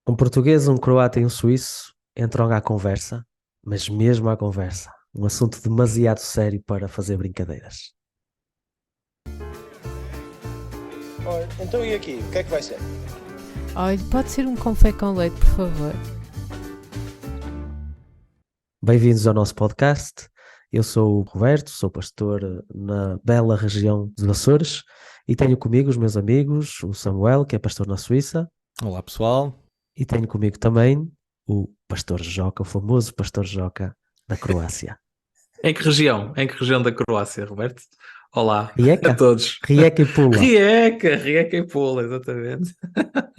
Um português, um croata e um suíço entram à conversa, mas mesmo à conversa. Um assunto demasiado sério para fazer brincadeiras. Olha, então e aqui? O que é que vai ser? Olha, pode ser um café com leite, por favor. Bem-vindos ao nosso podcast. Eu sou o Roberto, sou pastor na bela região dos Açores e tenho comigo os meus amigos, o Samuel, que é pastor na Suíça, Olá pessoal, e tenho comigo também o pastor Joca, o famoso pastor Joca da Croácia. em que região? Em que região da Croácia, Roberto? Olá a Rijeka, todos. Rijeka e Pula. Rijeka e Pula, exatamente.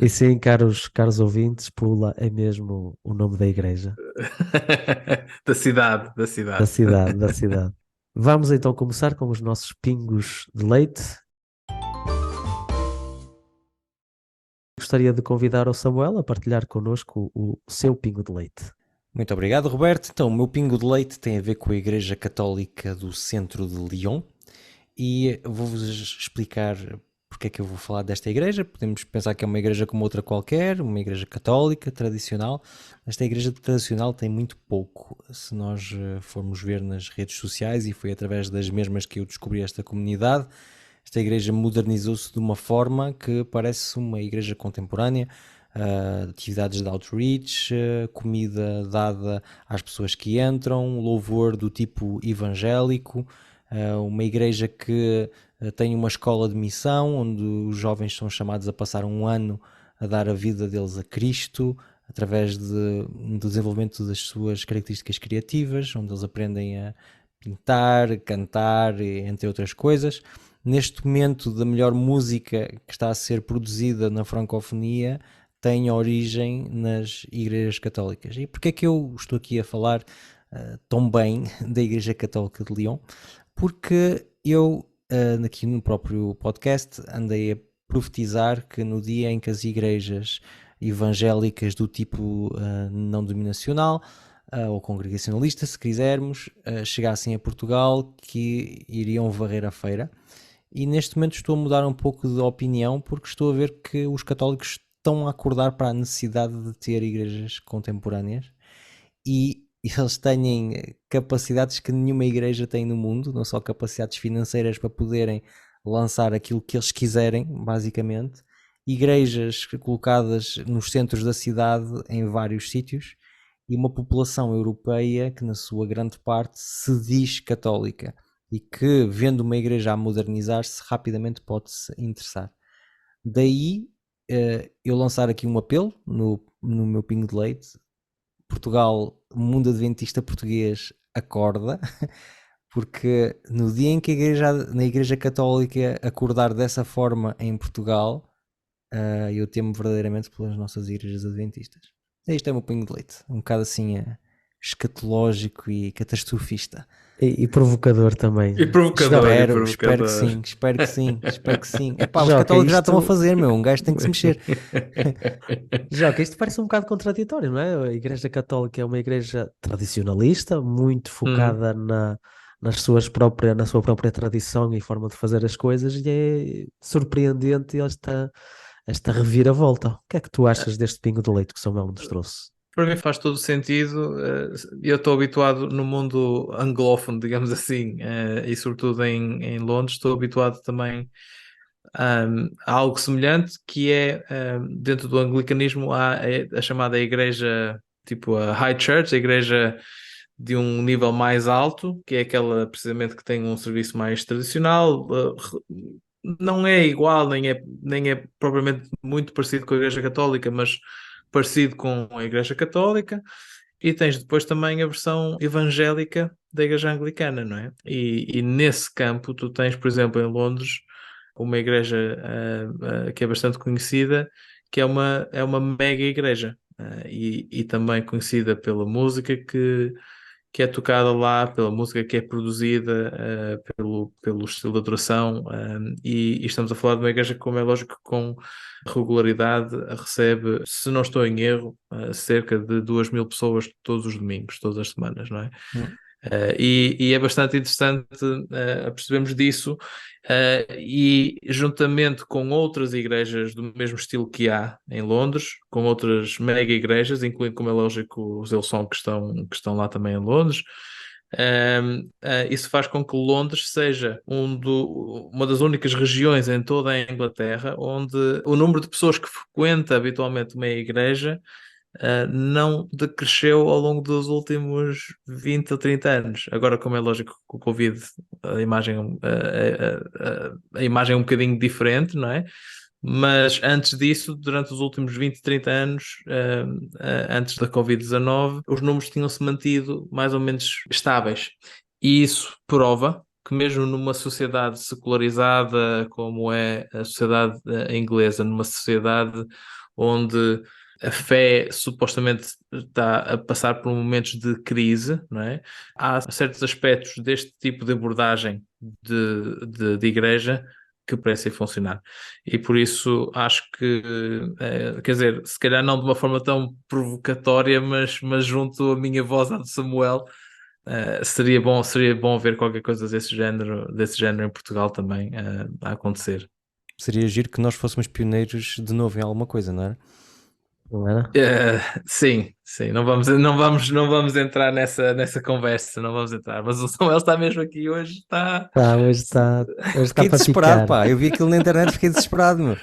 E sim, caros ouvintes, Pula é mesmo o nome da igreja, Da cidade, da da cidade. cidade, da cidade. Vamos então começar com os nossos pingos de leite. Gostaria de convidar o Samuel a partilhar connosco o seu pingo de leite. Muito obrigado, Roberto. Então, o meu pingo de leite tem a ver com a Igreja Católica do centro de Lyon e vou-vos explicar porque é que eu vou falar desta igreja. Podemos pensar que é uma igreja como outra qualquer, uma igreja católica, tradicional. Esta igreja tradicional tem muito pouco. Se nós formos ver nas redes sociais, e foi através das mesmas que eu descobri esta comunidade, esta igreja modernizou-se de uma forma que parece uma igreja contemporânea. Atividades de outreach, comida dada às pessoas que entram, louvor do tipo evangélico, uma igreja que tem uma escola de missão onde os jovens são chamados a passar um ano a dar a vida deles a Cristo através do desenvolvimento das suas características criativas, onde eles aprendem a pintar, cantar, entre outras coisas. Neste momento, da melhor música que está a ser produzida na francofonia tem origem nas igrejas católicas. E porquê é que eu estou aqui a falar tão bem da Igreja Católica de Lyon? Porque eu, aqui no próprio podcast, andei a profetizar que no dia em que as igrejas evangélicas do tipo não dominacional ou congregacionalista, se quisermos, chegassem a Portugal, que iriam varrer a feira. E neste momento estou a mudar um pouco de opinião porque estou a ver que os católicos estão a acordar para a necessidade de ter igrejas contemporâneas e eles têm capacidades que nenhuma igreja tem no mundo, não só capacidades financeiras para poderem lançar aquilo que eles quiserem, basicamente. Igrejas colocadas nos centros da cidade em vários sítios e uma população europeia que na sua grande parte se diz católica e que, vendo uma igreja a modernizar-se, rapidamente pode-se interessar. Daí eu lançar aqui um apelo no meu pingo de leite. Portugal, o mundo adventista português acorda, porque no dia em que na Igreja Católica acordar dessa forma em Portugal, eu temo verdadeiramente pelas nossas igrejas adventistas. Isto é o meu pingo de leite, um bocado assim escatológico e catastrofista. E provocador também. E provocador, Joca, e Joca, provocador. Espero que sim, espero que sim. Epá, os Joca, católicos já estão a isto, fazer, meu, um gajo tem que se mexer. Joca, isto parece um bocado contraditório, não é? A Igreja Católica é uma igreja tradicionalista, muito Hum. focada na sua própria tradição e forma de fazer as coisas, e é surpreendente esta reviravolta. O que é que tu achas deste pingo de leite que o Samuel nos trouxe? Para mim faz todo sentido. Eu estou habituado no mundo anglófono, digamos assim, e sobretudo em Londres, estou habituado também a algo semelhante, que é dentro do anglicanismo há a chamada igreja, tipo a High Church, a igreja de um nível mais alto, que é aquela precisamente que tem um serviço mais tradicional. Não é igual, nem é propriamente muito parecido com a Igreja Católica, mas parecido com a Igreja Católica. E tens depois também a versão evangélica da Igreja Anglicana, não é? E nesse campo, tu tens, por exemplo, em Londres, uma igreja que é bastante conhecida, que é uma mega igreja, e também conhecida pela música que é tocada lá, pela música que é produzida, pelo estilo de adoração, e estamos a falar de uma igreja que, como é lógico, com regularidade recebe, se não estou em erro, cerca de 2.000 pessoas todos os domingos, todas as semanas, não é? E é bastante interessante percebermos disso, e juntamente com outras igrejas do mesmo estilo que há em Londres, com outras mega igrejas, incluindo, como é lógico, os Hillsong que estão lá também em Londres. Isso faz com que Londres seja uma das únicas regiões em toda a Inglaterra onde o número de pessoas que frequenta habitualmente uma igreja não decresceu ao longo dos últimos 20 ou 30 anos. Agora, como é lógico, com o Covid a imagem é um bocadinho diferente, não é? Mas antes disso, durante os últimos 20, 30 anos, antes da Covid-19, os números tinham-se mantido mais ou menos estáveis. E isso prova que mesmo numa sociedade secularizada como é a sociedade inglesa, numa sociedade onde a fé supostamente está a passar por momentos de crise, não é? Há certos aspectos deste tipo de abordagem de igreja que parecem funcionar. E por isso acho que, quer dizer, se calhar não de uma forma tão provocatória, mas junto a minha voz à de Samuel, seria bom ver qualquer coisa desse género em Portugal também a acontecer. Seria giro que nós fôssemos pioneiros de novo em alguma coisa, não era? Não era? Sim, não vamos entrar nessa conversa, não vamos entrar. Mas o Samuel está mesmo aqui hoje, está. Tá, hoje está Fiquei para desesperado, picar. pá. Eu vi aquilo na internet e fiquei desesperado, meu.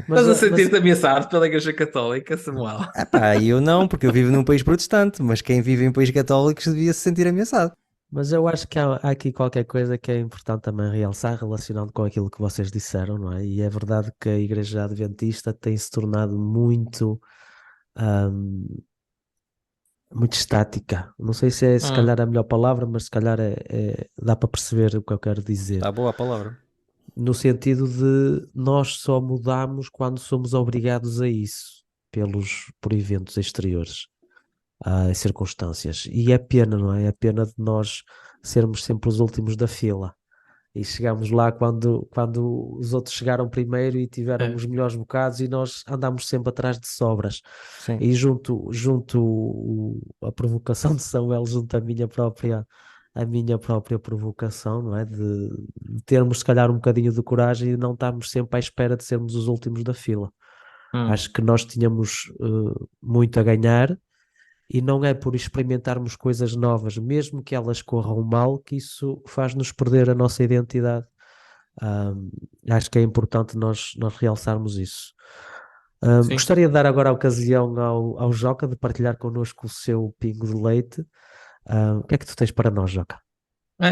Mas, Estás a mas, sentir-te ameaçado pela Igreja Católica, Samuel? Ah, pá, eu não, porque eu vivo num país protestante, mas quem vive em países católicos devia se sentir ameaçado. mas eu acho que há aqui qualquer coisa que é importante também realçar relacionado com aquilo que vocês disseram, não é? E é verdade que a Igreja Adventista tem se tornado ahm, muito estática. Não sei se é se calhar a melhor palavra, mas se calhar dá para perceber o que eu quero dizer. Está boa a palavra. No sentido de nós só mudamos quando somos obrigados a isso, por eventos exteriores, circunstâncias. E é pena, não é? É pena de nós sermos sempre os últimos da fila. E chegamos lá quando os outros chegaram primeiro e tiveram É. os melhores bocados e nós andamos sempre atrás de sobras. Sim. E junto a provocação de Samuel, junto a minha própria provocação, não é? De termos se calhar um bocadinho de coragem e não estarmos sempre à espera de sermos os últimos da fila. Acho que nós tínhamos muito a ganhar e não é por experimentarmos coisas novas, mesmo que elas corram mal, que isso faz-nos perder a nossa identidade. Acho que é importante nós realçarmos isso. Sim. Gostaria de dar agora a ocasião ao Joca de partilhar connosco o seu pingo de leite. O que é que tu tens para nós, Joca?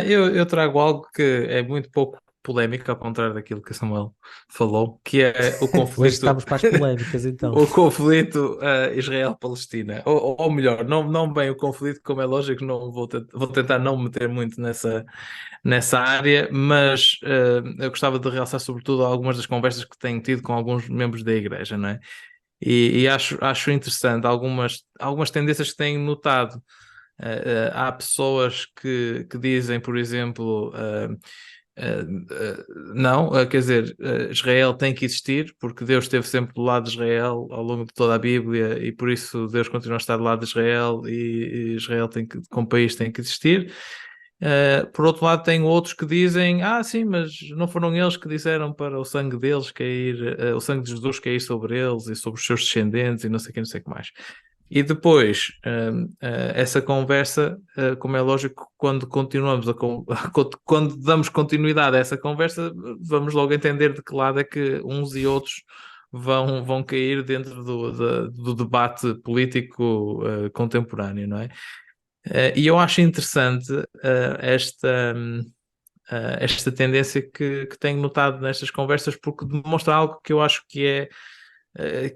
Eu trago algo que é muito pouco polémico, ao contrário daquilo que o Samuel falou, que é o Hoje conflito, estamos para as polémicas, então. o conflito Israel-Palestina. Ou melhor, não bem o conflito, como é lógico, não vou tentar não meter muito nessa área, mas eu gostava de realçar sobretudo algumas das conversas que tenho tido com alguns membros da igreja, não é? E acho interessante algumas tendências que tenho notado. Há pessoas que dizem, por exemplo, não, quer dizer, Israel tem que existir porque Deus esteve sempre do lado de Israel ao longo de toda a Bíblia e por isso Deus continua a estar do lado de Israel e Israel como país tem que existir. Por outro lado, tem outros que dizem, sim, mas não foram eles que disseram para o sangue deles cair, o sangue de Jesus cair sobre eles e sobre os seus descendentes e não sei o que, não sei o que mais. E depois, essa conversa, como é lógico, quando continuamos quando damos continuidade a essa conversa, vamos logo entender de que lado é que uns e outros vão cair dentro do debate político contemporâneo, não é? E eu acho interessante esta tendência que tenho notado nestas conversas, porque demonstra algo que eu acho que é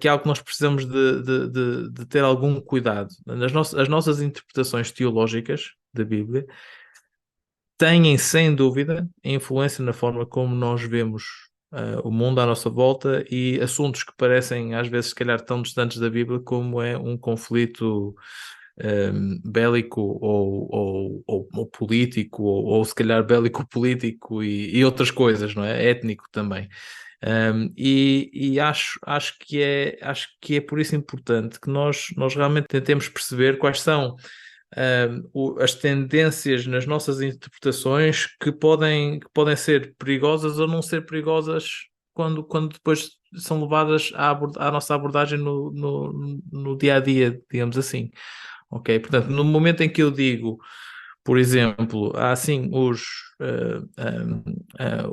algo que nós precisamos de ter algum cuidado. As nossas interpretações teológicas da Bíblia têm, sem dúvida, influência na forma como nós vemos o mundo à nossa volta e assuntos que parecem, às vezes, se calhar, tão distantes da Bíblia, como é um conflito bélico ou político, ou se calhar bélico-político e outras coisas, não é? Étnico também. E acho que é por isso importante que nós realmente tentemos perceber quais são as tendências nas nossas interpretações que podem ser perigosas ou não ser perigosas quando depois são levadas à nossa abordagem no dia a dia, digamos assim. Ok? Portanto, no momento em que eu digo, por exemplo,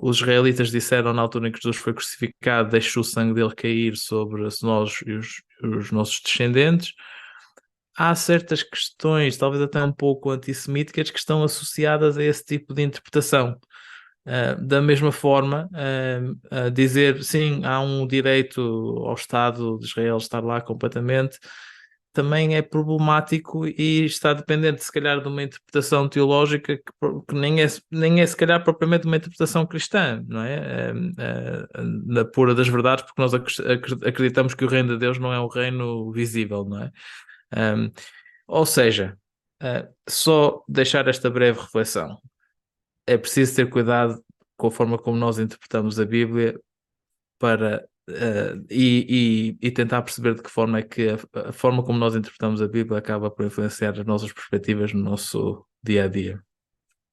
os israelitas disseram na altura em que Jesus foi crucificado, deixe o sangue dele cair sobre nós e os nossos descendentes. Há certas questões, talvez até um pouco antissemíticas, que estão associadas a esse tipo de interpretação. Da mesma forma, dizer sim, há um direito ao Estado de Israel estar lá completamente, também é problemático e está dependente, se calhar, de uma interpretação teológica que nem é se calhar propriamente uma interpretação cristã, não é? Na pura das verdades, porque nós acreditamos que o reino de Deus não é um reino visível, não é? Ou seja, só deixar esta breve reflexão. É preciso ter cuidado com a forma como nós interpretamos a Bíblia e tentar perceber de que forma é que a forma como nós interpretamos a Bíblia acaba por influenciar as nossas perspectivas no nosso dia a dia.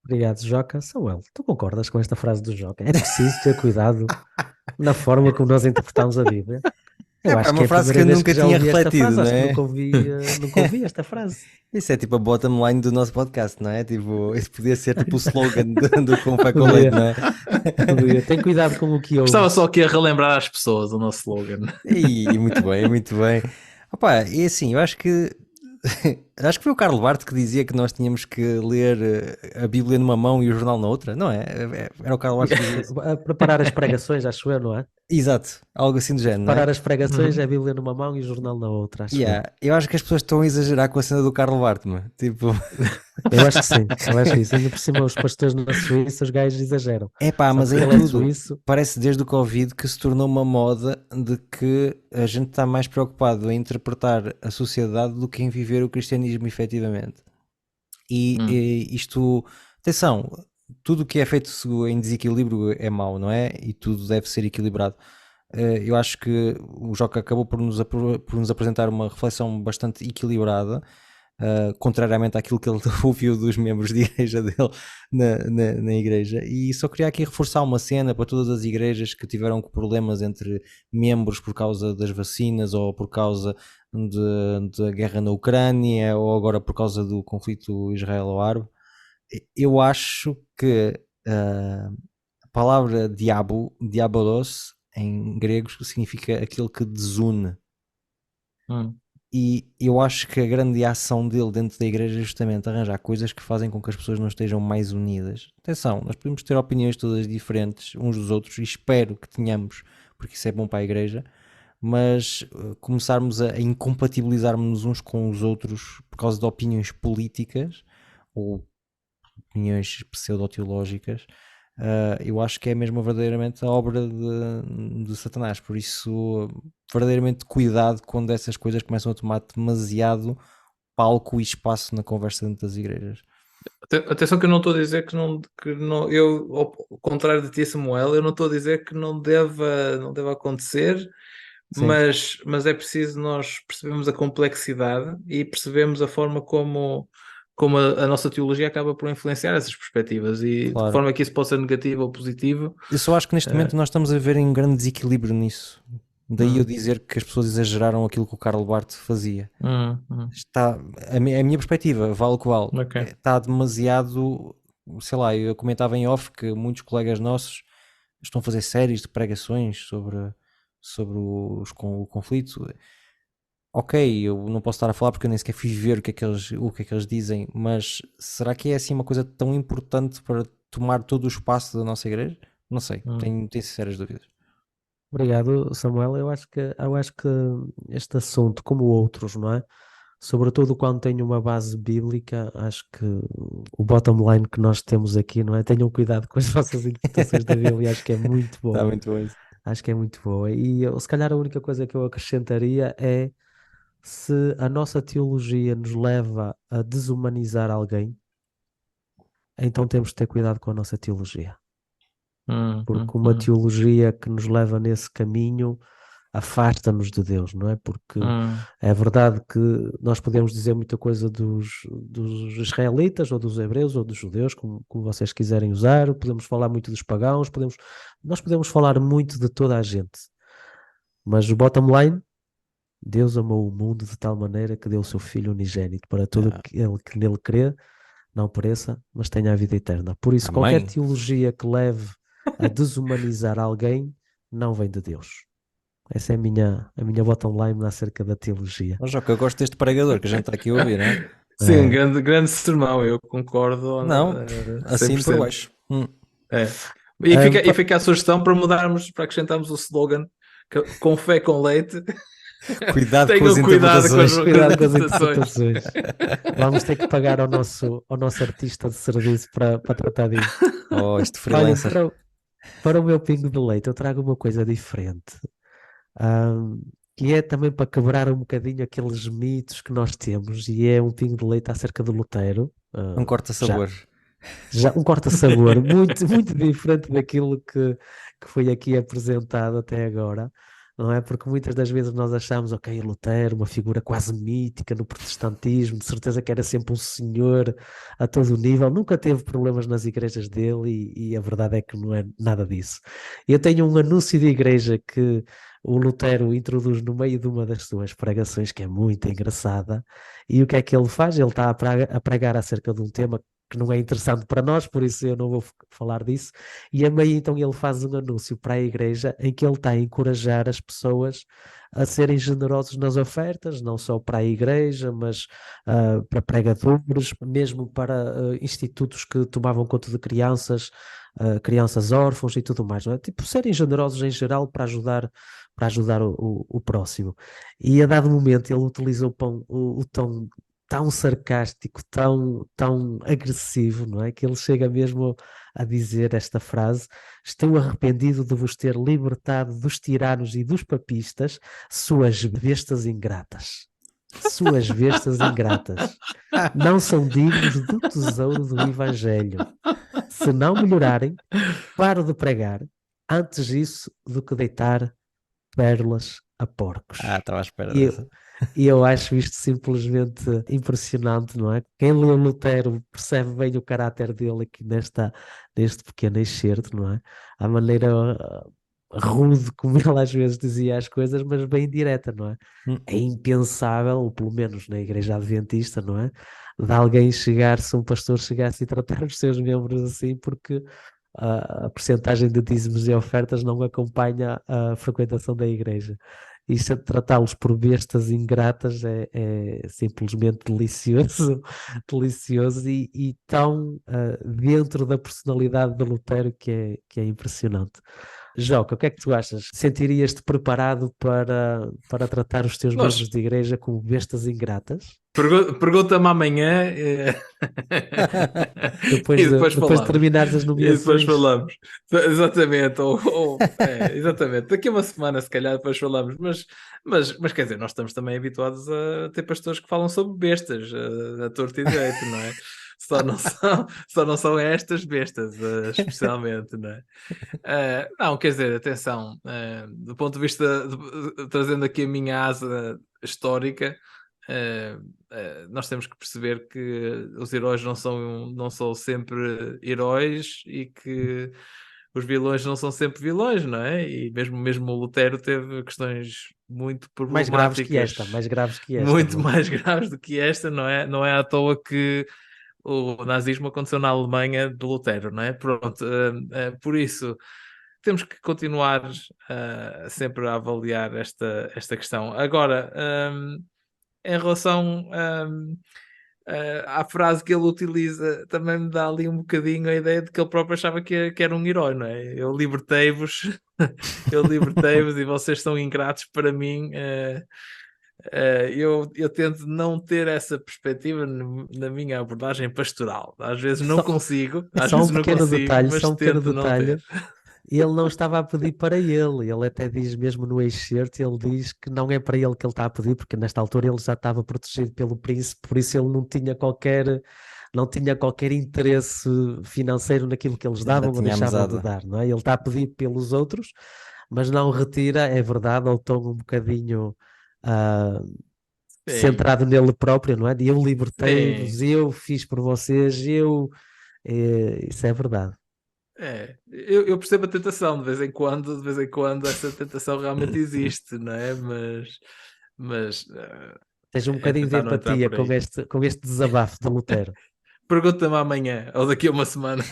Obrigado, Joca. Samuel, tu concordas com esta frase do Joca? É preciso ter cuidado na forma como nós interpretamos a Bíblia. Eu acho É que uma é a frase que primeira eu vez nunca que já tinha ouvi esta refletido, frase. não Acho que é? nunca ouvi esta frase. Isso é tipo a bottom line do nosso podcast, não é? Tipo, isso podia ser tipo o slogan do Com Fé com Podia, Leite, não é? podia. Tem cuidado com o que Estava só ouves. aqui a relembrar às pessoas o nosso slogan. E muito bem, muito bem. Opa, e assim, eu acho que acho que foi o Karl Barth que dizia que nós tínhamos que ler a Bíblia numa mão e o jornal na outra, não é? Era o Karl Barth que dizia isso. A preparar as pregações, acho eu, não é? Exato, algo assim do género, não é? Preparar as pregações Uhum. é a Bíblia numa mão e o jornal na outra, acho eu. Yeah. Eu acho que as pessoas estão a exagerar com a cena do Karl Barth, mano. Tipo, Eu acho que sim, eu acho que isso. Ainda por cima, os pastores na Suíça, os gajos exageram. é pá, Só mas porque em ele é tudo. suíço. Parece desde o Covid que se tornou uma moda de que a gente está mais preocupado em interpretar a sociedade do que em viver o cristianismo efetivamente. E isto, atenção, tudo o que é feito em desequilíbrio é mau, não é? E tudo deve ser equilibrado. Eu acho que o Joca acabou por nos apresentar uma reflexão bastante equilibrada, contrariamente àquilo que ele ouviu dos membros de igreja dele na igreja. E só queria aqui reforçar uma cena para todas as igrejas que tiveram problemas entre membros por causa das vacinas ou por causa da guerra na Ucrânia ou agora por causa do conflito israelo-árabe. Eu acho que a palavra diabolos em grego significa aquele que desune. E eu acho que a grande ação dele dentro da igreja é justamente arranjar coisas que fazem com que as pessoas não estejam mais unidas. Atenção, nós podemos ter opiniões todas diferentes uns dos outros e espero que tenhamos, porque isso é bom para a igreja, mas começarmos a incompatibilizarmos uns com os outros por causa de opiniões políticas ou opiniões pseudo-teológicas, eu acho que é mesmo verdadeiramente a obra de Satanás. Por isso, verdadeiramente cuidado quando essas coisas começam a tomar demasiado palco e espaço na conversa dentro das igrejas. Atenção que eu não estou a dizer que não, eu, ao contrário de ti, Samuel, eu não estou a dizer que não deva acontecer, Sim. mas é preciso nós percebermos a complexidade e percebemos a forma como a nossa teologia acaba por influenciar essas perspectivas e Claro. de forma que isso pode ser negativo ou positivo. Eu só acho que neste momento nós estamos a ver um grande desequilíbrio nisso. Daí eu dizer que as pessoas exageraram aquilo que o Karl Barth fazia. Está, a minha perspectiva, vale o que vale, Ok. está demasiado, sei lá, eu comentava em off que muitos colegas nossos estão a fazer séries de pregações sobre o conflito. Ok, eu não posso estar a falar porque eu nem sequer fui ver o que é que eles dizem, mas será que é assim uma coisa tão importante para tomar todo o espaço da nossa igreja? Não sei, tenho sinceras dúvidas. Obrigado, Samuel. Eu acho que este assunto, como outros, não é? Sobretudo quando tem uma base bíblica, acho que o bottom line que nós temos aqui, não é? Tenham cuidado com as vossas interpretações da Bíblia, acho que é muito boa. Está muito bom isso. Acho que é muito boa. E se calhar a única coisa que eu acrescentaria é se a nossa teologia nos leva a desumanizar alguém, então temos de ter cuidado com a nossa teologia. Porque uma teologia que nos leva nesse caminho afasta-nos de Deus, não é? Porque é verdade que nós podemos dizer muita coisa dos israelitas, ou dos hebreus, ou dos judeus, como vocês quiserem usar, podemos falar muito dos pagãos, nós podemos falar muito de toda a gente, mas o bottom line, Deus amou o mundo de tal maneira que deu o seu Filho unigênito para todo aquele que nele crê, não pereça, mas tenha a vida eterna. Por isso, qualquer Amém. teologia que leve a desumanizar alguém não vem de Deus. Essa é a minha bottom line acerca da teologia. Mas, Joca, eu gosto deste pregador que a gente está aqui a ouvir, não é? Sim, grande sermão, eu concordo. Não, assim por 100%. baixo. E fica a sugestão para mudarmos, para acrescentarmos o slogan com fé com leite. Cuidado com Tenham as cuidado com as interpretações. Cuidado com as interpretações. interpretações. Vamos ter que pagar ao nosso artista de serviço para tratar disso. Oh, este Olha, freelancer. para o meu pingo de leite, eu trago uma coisa diferente. Que é também para quebrar um bocadinho aqueles mitos que nós temos, e é um pingo de leite acerca do Lutero. Não corta sabor. Já um corta-sabor muito, muito diferente daquilo que foi aqui apresentado até agora, não é? Porque muitas das vezes nós achamos, ok, Lutero, uma figura quase mítica no protestantismo, de certeza que era sempre um senhor a todo o nível, nunca teve problemas nas igrejas dele, e a verdade é que não é nada disso. Eu tenho um anúncio de igreja que o Lutero introduz no meio de uma das suas pregações, que é muito engraçada, e o que é que ele faz? Ele está a pregar acerca de um tema que não é interessante para nós, por isso eu não vou falar disso, e a meio então ele faz um anúncio para a igreja em que ele está a encorajar as pessoas a serem generosos nas ofertas, não só para a igreja, mas para pregadores, mesmo para institutos que tomavam conta de crianças órfãos e tudo mais, não é? Tipo, serem generosos em geral para ajudar o próximo. E a dado momento ele utiliza o tom tão sarcástico, tão agressivo, não é? Que ele chega mesmo a dizer esta frase: estou arrependido de vos ter libertado dos tiranos e dos papistas, suas bestas ingratas. Suas bestas ingratas. Não são dignos do tesouro do Evangelho. Se não melhorarem, paro de pregar, antes isso do que deitar pérolas a porcos. Estava à espera dessa. E eu acho isto simplesmente impressionante, não é? Quem lê Lutero percebe bem o caráter dele aqui neste pequeno excerto, não é? A maneira rude como ele às vezes dizia as coisas, mas bem direta, não é? É impensável, ou pelo menos na igreja adventista, não é? De alguém chegar-se, um pastor chegasse e tratar os seus membros assim, porque a percentagem de dízimos e ofertas não acompanha a frequentação da igreja. E tratá-los por bestas ingratas é simplesmente delicioso, delicioso e tão dentro da personalidade de Lutero que é impressionante. Joca, o que é que tu achas? Sentirias-te preparado para tratar os teus membros de igreja como bestas ingratas? Pergunta-me amanhã Depois de terminares as nomeações. E depois falamos. Exatamente. Exatamente. Daqui a uma semana, se calhar, depois falamos. Mas quer dizer, nós estamos também habituados a ter pastores que falam sobre bestas, a torto e direito, não é? Só não são estas bestas, especialmente, não é? Não, quer dizer, atenção, do ponto de vista, trazendo aqui a minha asa histórica, nós temos que perceber que os heróis não são sempre heróis, e que os vilões não são sempre vilões, não é? E mesmo o Lutero teve questões muito problemáticas. Mais graves que esta. Muito mais graves do que esta, não é? Não é à toa que o nazismo aconteceu na Alemanha de Lutero, não é? Pronto, por isso temos que continuar sempre a avaliar esta questão. Agora, em relação à frase que ele utiliza, também me dá ali um bocadinho a ideia de que ele próprio achava que era um herói, não é? Eu libertei-vos, e vocês são ingratos para mim. Eu tento não ter essa perspectiva na minha abordagem pastoral. Às vezes não consigo, só um pequeno detalhe, mas só um pequeno tento não detalhe. ter. Ele não estava a pedir para ele até diz mesmo no excerto, ele diz que não é para ele que ele está a pedir, porque nesta altura ele já estava protegido pelo príncipe, por isso ele não tinha qualquer interesse financeiro naquilo que eles davam ou deixavam de dar, não é? Ele está a pedir pelos outros, mas não retira, é verdade, ao tom um bocadinho ah, Sim, centrado nele próprio, não é? De eu sim. libertei-vos, eu fiz por vocês, isso é verdade. Eu percebo a tentação, de vez em quando essa tentação realmente existe, não é? Mas Tens um é bocadinho de tentar não entrar empatia por aí. com este desabafo de Lutero. Pergunta-me amanhã ou daqui a uma semana.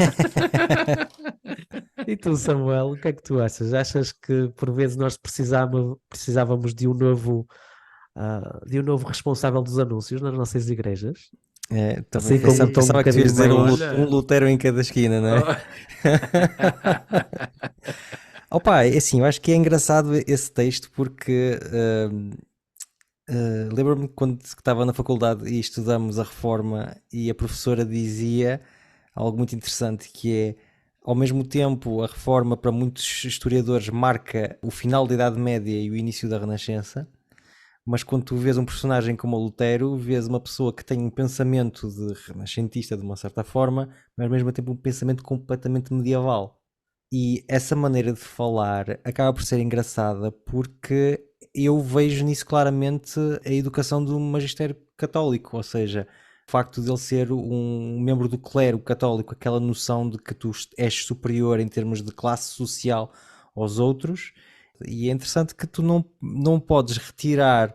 E tu, Samuel, o que é que tu achas? Achas que por vezes nós precisávamos de um novo responsável dos anúncios nas nossas igrejas? Também Assim como um tom um pensava que tu ias bocadinho dizer mais. um Olha. Lutero em cada esquina, não é? Oh. Opa, é assim, eu acho que é engraçado esse texto porque lembro-me quando estava na faculdade e estudamos a Reforma e a professora dizia algo muito interessante que é, ao mesmo tempo, a Reforma para muitos historiadores marca o final da Idade Média e o início da Renascença, mas quando tu vês um personagem como o Lutero, vês uma pessoa que tem um pensamento de renascentista de uma certa forma, mas ao mesmo tempo um pensamento completamente medieval. E essa maneira de falar acaba por ser engraçada porque eu vejo nisso claramente a educação do magistério católico, ou seja, o facto de ele ser um membro do clero católico, aquela noção de que tu és superior em termos de classe social aos outros, e é interessante que tu não podes retirar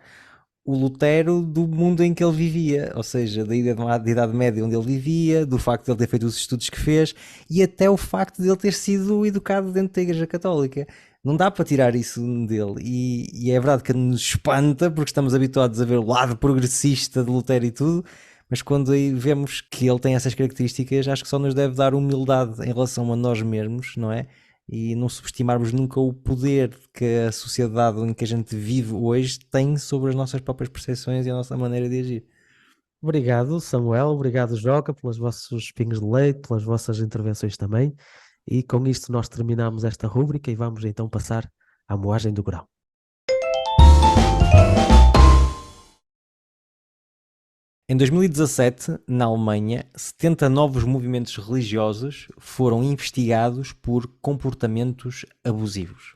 o Lutero do mundo em que ele vivia, ou seja, da Idade Média onde ele vivia, do facto de ele ter feito os estudos que fez e até o facto de ele ter sido educado dentro da Igreja Católica. Não dá para tirar isso dele. E é verdade que nos espanta porque estamos habituados a ver o lado progressista de Lutero e tudo, mas quando aí vemos que ele tem essas características, acho que só nos deve dar humildade em relação a nós mesmos, não é? E não subestimarmos nunca o poder que a sociedade em que a gente vive hoje tem sobre as nossas próprias percepções e a nossa maneira de agir. Obrigado, Samuel. Obrigado, Joca, pelos vossos pingos de leite, pelas vossas intervenções também. E com isto nós terminamos esta rúbrica e vamos então passar à moagem do grão. Em 2017, na Alemanha, 70 novos movimentos religiosos foram investigados por comportamentos abusivos.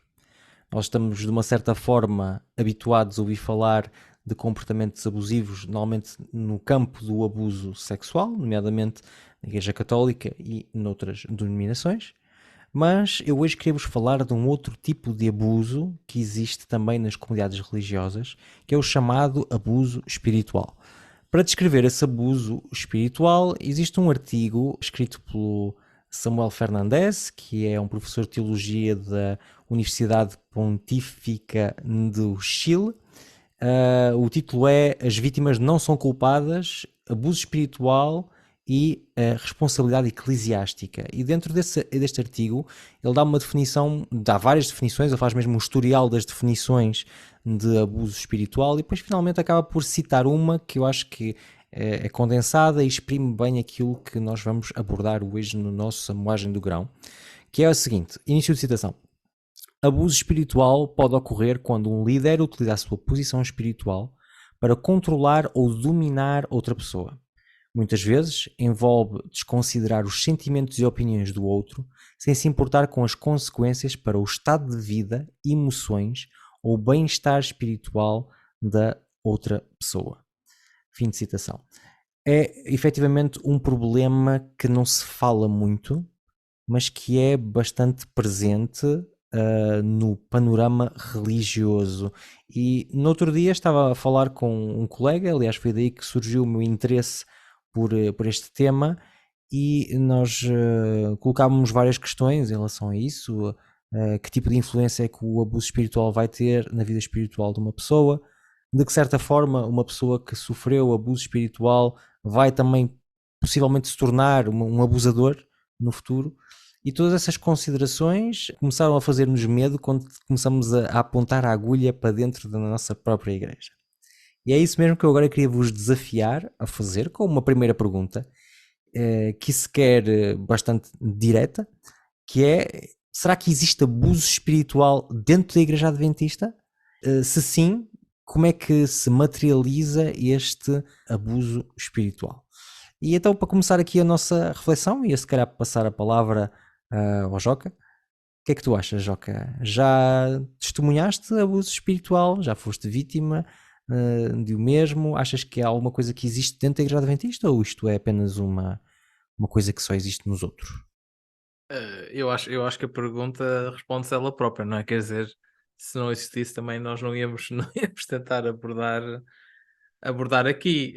Nós estamos, de uma certa forma, habituados a ouvir falar de comportamentos abusivos, normalmente no campo do abuso sexual, nomeadamente na Igreja Católica e noutras denominações. Mas eu hoje queria-vos falar de um outro tipo de abuso que existe também nas comunidades religiosas, que é o chamado abuso espiritual. Para descrever esse abuso espiritual, existe um artigo escrito pelo Samuel Fernandes, que é um professor de teologia da Universidade Pontífica do Chile. O título é As vítimas não são culpadas, abuso espiritual e responsabilidade eclesiástica. E dentro deste artigo ele dá uma definição, dá várias definições, ele faz mesmo um historial das definições de abuso espiritual e depois finalmente acaba por citar uma que eu acho que é condensada e exprime bem aquilo que nós vamos abordar hoje no nosso Moagem do Grão, que é o seguinte, início de citação. Abuso espiritual pode ocorrer quando um líder utiliza a sua posição espiritual para controlar ou dominar outra pessoa. Muitas vezes envolve desconsiderar os sentimentos e opiniões do outro, sem se importar com as consequências para o estado de vida, emoções ou bem-estar espiritual da outra pessoa. Fim de citação. É efetivamente um problema que não se fala muito, mas que é bastante presente no panorama religioso. E no outro dia estava a falar com um colega, aliás foi daí que surgiu o meu interesse por este tema, e nós colocávamos várias questões em relação a isso, que tipo de influência é que o abuso espiritual vai ter na vida espiritual de uma pessoa, de que certa forma uma pessoa que sofreu abuso espiritual vai também possivelmente se tornar um abusador no futuro. E todas essas considerações começaram a fazer-nos medo quando começamos a apontar a agulha para dentro da nossa própria igreja. E é isso mesmo que eu agora queria vos desafiar a fazer com uma primeira pergunta, que se quer bastante direta, que é, será que existe abuso espiritual dentro da Igreja Adventista? Se sim, como é que se materializa este abuso espiritual? E então, para começar aqui a nossa reflexão, e se calhar passar a palavra ao Joca, que é que tu achas, Joca? Já testemunhaste abuso espiritual? Já foste vítima de o mesmo? Achas que há alguma coisa que existe dentro da Igreja Adventista ou isto é apenas uma coisa que só existe nos outros? Eu acho que a pergunta responde-se ela própria, não é? Quer dizer, se não existisse também nós não íamos, não íamos tentar abordar aqui.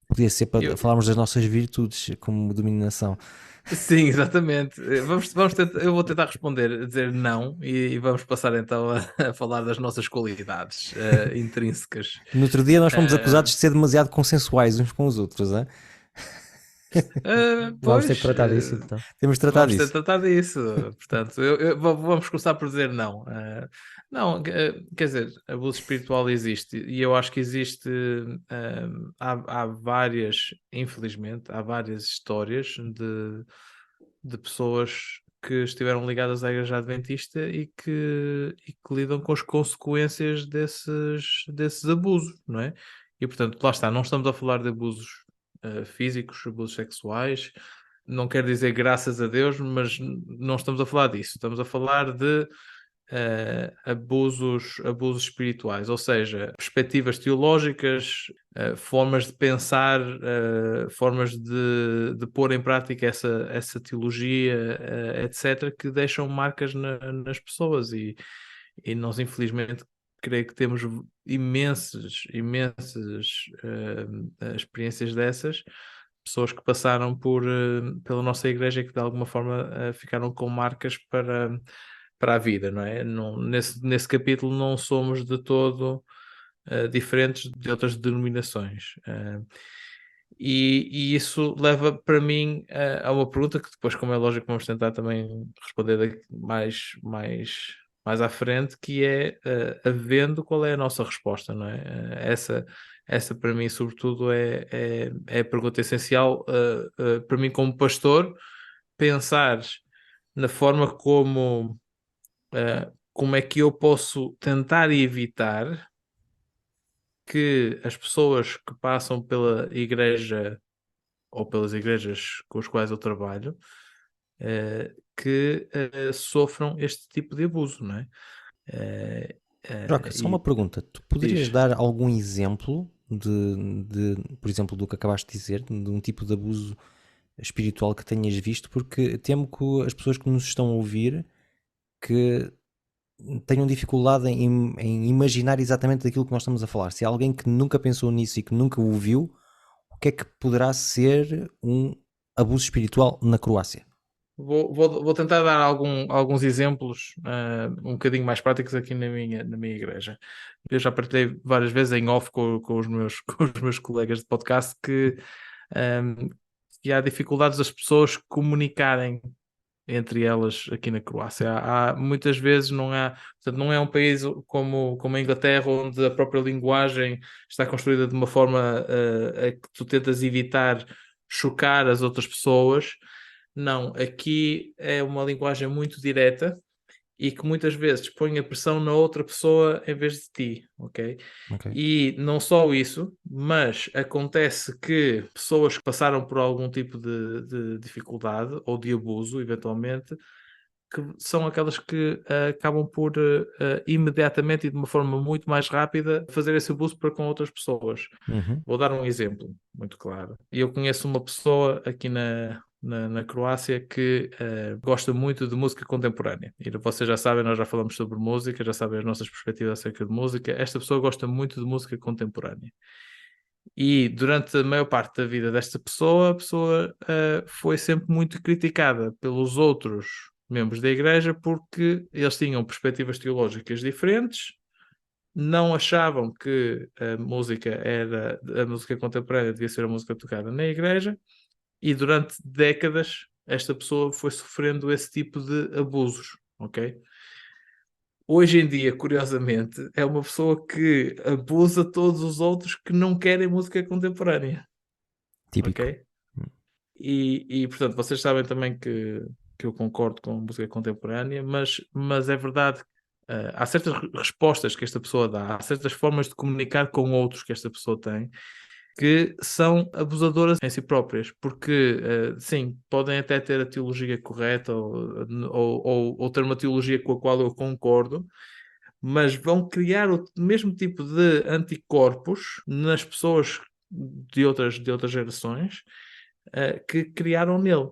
Podia ser para Eu, falarmos das nossas virtudes como dominação. sim, exatamente. Vamos tentar, eu vou tentar responder, dizer não, e vamos passar então a falar das nossas qualidades intrínsecas. No outro dia nós fomos Eh, acusados de ser demasiado consensuais uns com os outros, hein? Vamos ter que Pois, tratar disso então. Temos de tratar vamos ter de disso. tratar disso. Portanto, vamos começar por dizer não. Não, quer dizer, abuso espiritual existe e eu acho que existe. Há várias, infelizmente, há várias histórias de pessoas que estiveram ligadas à Igreja Adventista e que lidam com as consequências desses abusos, não é? E portanto, lá está, não estamos a falar de abusos físicos, abusos sexuais, não quer dizer graças a Deus, mas não estamos a falar disso, estamos a falar de abusos espirituais, ou seja, perspectivas teológicas, formas de pensar, formas de pôr em prática essa teologia, etc., que deixam marcas nas pessoas e nós infelizmente creio que temos imensas experiências dessas, pessoas que passaram pela nossa igreja e que de alguma forma ficaram com marcas para a vida, não é? Nesse capítulo não somos de todo diferentes de outras denominações. E isso leva para mim a uma pergunta que depois, como é lógico, vamos tentar também responder mais à frente, que é havendo qual é a nossa resposta, não é? Essa para mim, sobretudo, é a pergunta essencial para mim como pastor, pensar na forma como é que eu posso tentar evitar que as pessoas que passam pela igreja ou pelas igrejas com as quais eu trabalho que sofram este tipo de abuso, não é? Eh, Joca, só uma e pergunta. Tu poderias diz, dar algum exemplo por exemplo, do que acabaste de dizer, de um tipo de abuso espiritual que tenhas visto? Porque temo que as pessoas que nos estão a ouvir que tenham dificuldade em imaginar exatamente aquilo que nós estamos a falar. Se há alguém que nunca pensou nisso e que nunca o viu, o que é que poderá ser um abuso espiritual na Croácia? vou tentar dar alguns exemplos um bocadinho mais práticos aqui na minha igreja. Eu já partilhei várias vezes em off com os meus, com os meus colegas de podcast um, que há dificuldades das pessoas comunicarem entre elas aqui na Croácia. Muitas vezes portanto, não é um país como a Inglaterra, onde a própria linguagem está construída de uma forma a que tu tentas evitar chocar as outras pessoas. Não, aqui é uma linguagem muito direta e que muitas vezes põe a pressão na outra pessoa em vez de ti, ok? Ok. E não só isso, mas acontece que pessoas que passaram por algum tipo de dificuldade ou de abuso, eventualmente, que são aquelas que acabam por imediatamente e de uma forma muito mais rápida fazer esse abuso para com outras pessoas. Uhum. Vou dar um exemplo muito claro. Eu conheço uma pessoa aqui na Croácia que gosta muito de música contemporânea. E vocês já sabem, nós já falamos sobre música, já sabem as nossas perspectivas acerca de música. Esta pessoa gosta muito de música contemporânea. E durante a maior parte da vida desta pessoa, a pessoa foi sempre muito criticada pelos outros membros da igreja porque eles tinham perspectivas teológicas diferentes, não achavam que a música contemporânea devia ser a música tocada na igreja, e durante décadas esta pessoa foi sofrendo esse tipo de abusos, ok? Hoje em dia, curiosamente, é uma pessoa que abusa todos os outros que não querem música contemporânea, Típico. ok? E portanto, vocês sabem também que eu concordo com a música contemporânea, mas é verdade, há certas respostas que esta pessoa dá, há certas formas de comunicar com outros que esta pessoa tem, que são abusadoras em si próprias, porque sim, podem até ter a teologia correta ou ter uma teologia com a qual eu concordo, mas vão criar o mesmo tipo de anticorpos nas pessoas de outras gerações que criaram nele.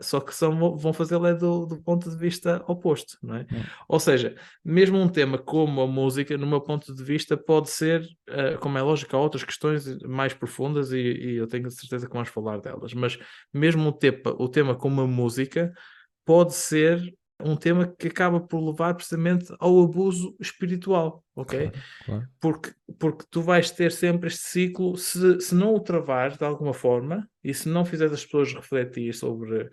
Só que vão fazê-lo do ponto de vista oposto, não é? Ou seja, mesmo um tema como a música, no meu ponto de vista, pode ser, como é lógico, há outras questões mais profundas e eu tenho certeza que vamos falar delas, mas mesmo o tema como a música pode ser um tema que acaba por levar precisamente ao abuso espiritual, ok? Claro. Porque tu vais ter sempre este ciclo, se não o travares de alguma forma e se não fizeres as pessoas refletir sobre o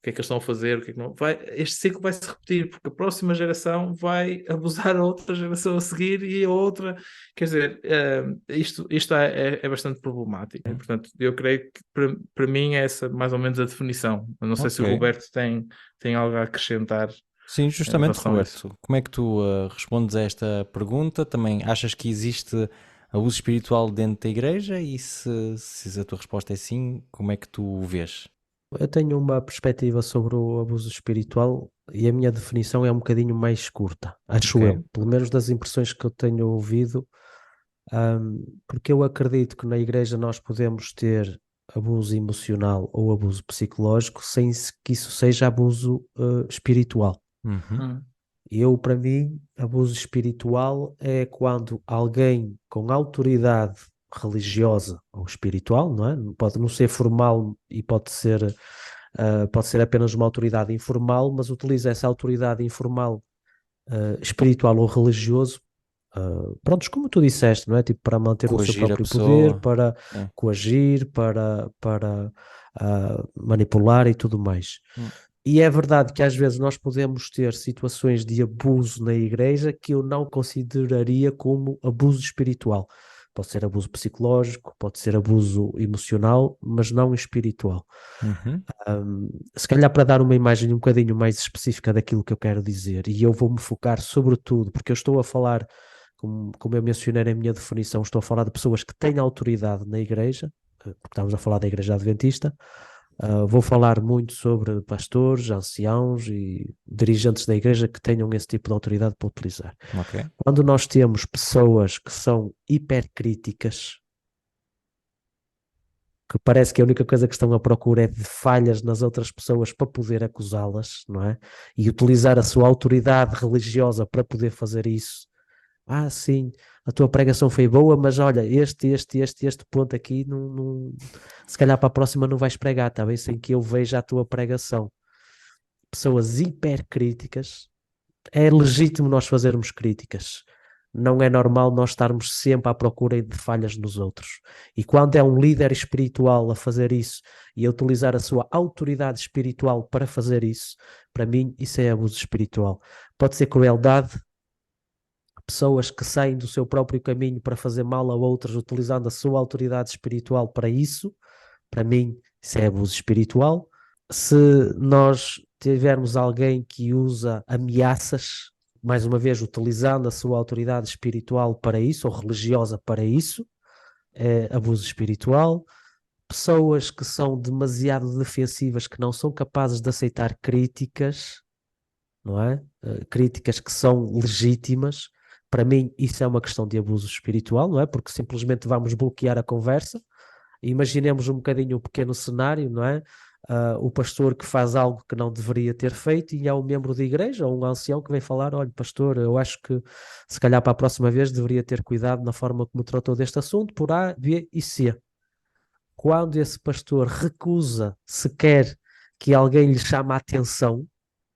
que é que eles estão a fazer, o que é que não, este ciclo vai se repetir, porque a próxima geração vai abusar a outra geração a seguir e a outra, quer dizer, isto é bastante problemático. E, portanto, eu creio que para mim é essa mais ou menos a definição. Eu não sei se o Roberto tem algo a acrescentar. Sim, justamente, Roberto. Como é que tu respondes a esta pergunta? Também achas que existe abuso espiritual dentro da igreja? E se a tua resposta é sim, como é que tu o vês? Eu tenho uma perspectiva sobre o abuso espiritual e a minha definição é um bocadinho mais curta, acho eu, pelo menos das impressões que eu tenho ouvido, porque eu acredito que na igreja nós podemos ter abuso emocional ou abuso psicológico sem que isso seja abuso espiritual. Para mim, abuso espiritual é quando alguém com autoridade religiosa ou espiritual, não é? Pode não ser formal e pode ser apenas uma autoridade informal, mas utiliza essa autoridade informal, espiritual ou religioso, prontos, como tu disseste, não é? Tipo, para manter o seu próprio poder, para coagir, para manipular e tudo mais. E é verdade que às vezes nós podemos ter situações de abuso na igreja que eu não consideraria como abuso espiritual. Pode ser abuso psicológico, pode ser abuso emocional, mas não espiritual. Se calhar para dar uma imagem um bocadinho mais específica daquilo que eu quero dizer, e eu vou-me focar sobretudo, porque eu estou a falar, como eu mencionei na minha definição, estou a falar de pessoas que têm autoridade na igreja, porque estamos a falar da igreja adventista. Vou falar muito sobre pastores, anciãos e dirigentes da igreja que tenham esse tipo de autoridade para utilizar. Quando nós temos pessoas que são hipercríticas, que parece que a única coisa que estão à procura é de falhas nas outras pessoas para poder acusá-las, não é? E utilizar a sua autoridade religiosa para poder fazer isso. Sim, a tua pregação foi boa, mas olha, este ponto aqui, se calhar para a próxima não vais pregar, tá bem? Sem que eu veja a tua pregação. Pessoas hipercríticas, é legítimo nós fazermos críticas. Não é normal nós estarmos sempre à procura de falhas nos outros. E quando é um líder espiritual a fazer isso e a utilizar a sua autoridade espiritual para fazer isso, para mim isso é abuso espiritual. Pode ser crueldade, pessoas que saem do seu próprio caminho para fazer mal a outras, utilizando a sua autoridade espiritual para isso, para mim, isso é abuso espiritual. Se nós tivermos alguém que usa ameaças, mais uma vez, utilizando a sua autoridade espiritual para isso, ou religiosa para isso, é abuso espiritual. Pessoas que são demasiado defensivas, que não são capazes de aceitar críticas, não é? Críticas que são legítimas. Para mim, isso é uma questão de abuso espiritual, não é? Porque simplesmente vamos bloquear a conversa. Imaginemos um bocadinho o pequeno cenário, não é? O pastor que faz algo que não deveria ter feito e há um membro da igreja ou um ancião que vem falar: olha, pastor, eu acho que se calhar para a próxima vez deveria ter cuidado na forma como tratou deste assunto, por A, B e C. Quando esse pastor recusa sequer que alguém lhe chame a atenção,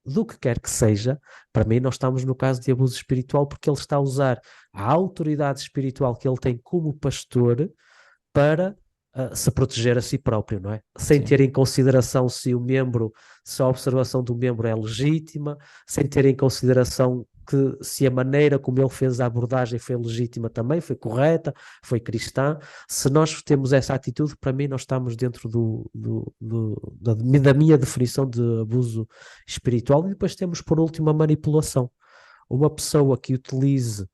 do que quer que seja, para mim nós estamos no caso de abuso espiritual, porque ele está a usar a autoridade espiritual que ele tem como pastor para se proteger a si próprio, não é? Sem ter em consideração se a observação do membro é legítima, sem ter em consideração se a maneira como ele fez a abordagem foi legítima também, foi correta, foi cristã. Se nós temos essa atitude, para mim nós estamos dentro da minha definição de abuso espiritual. E depois temos, por último, a manipulação. Uma pessoa que utilize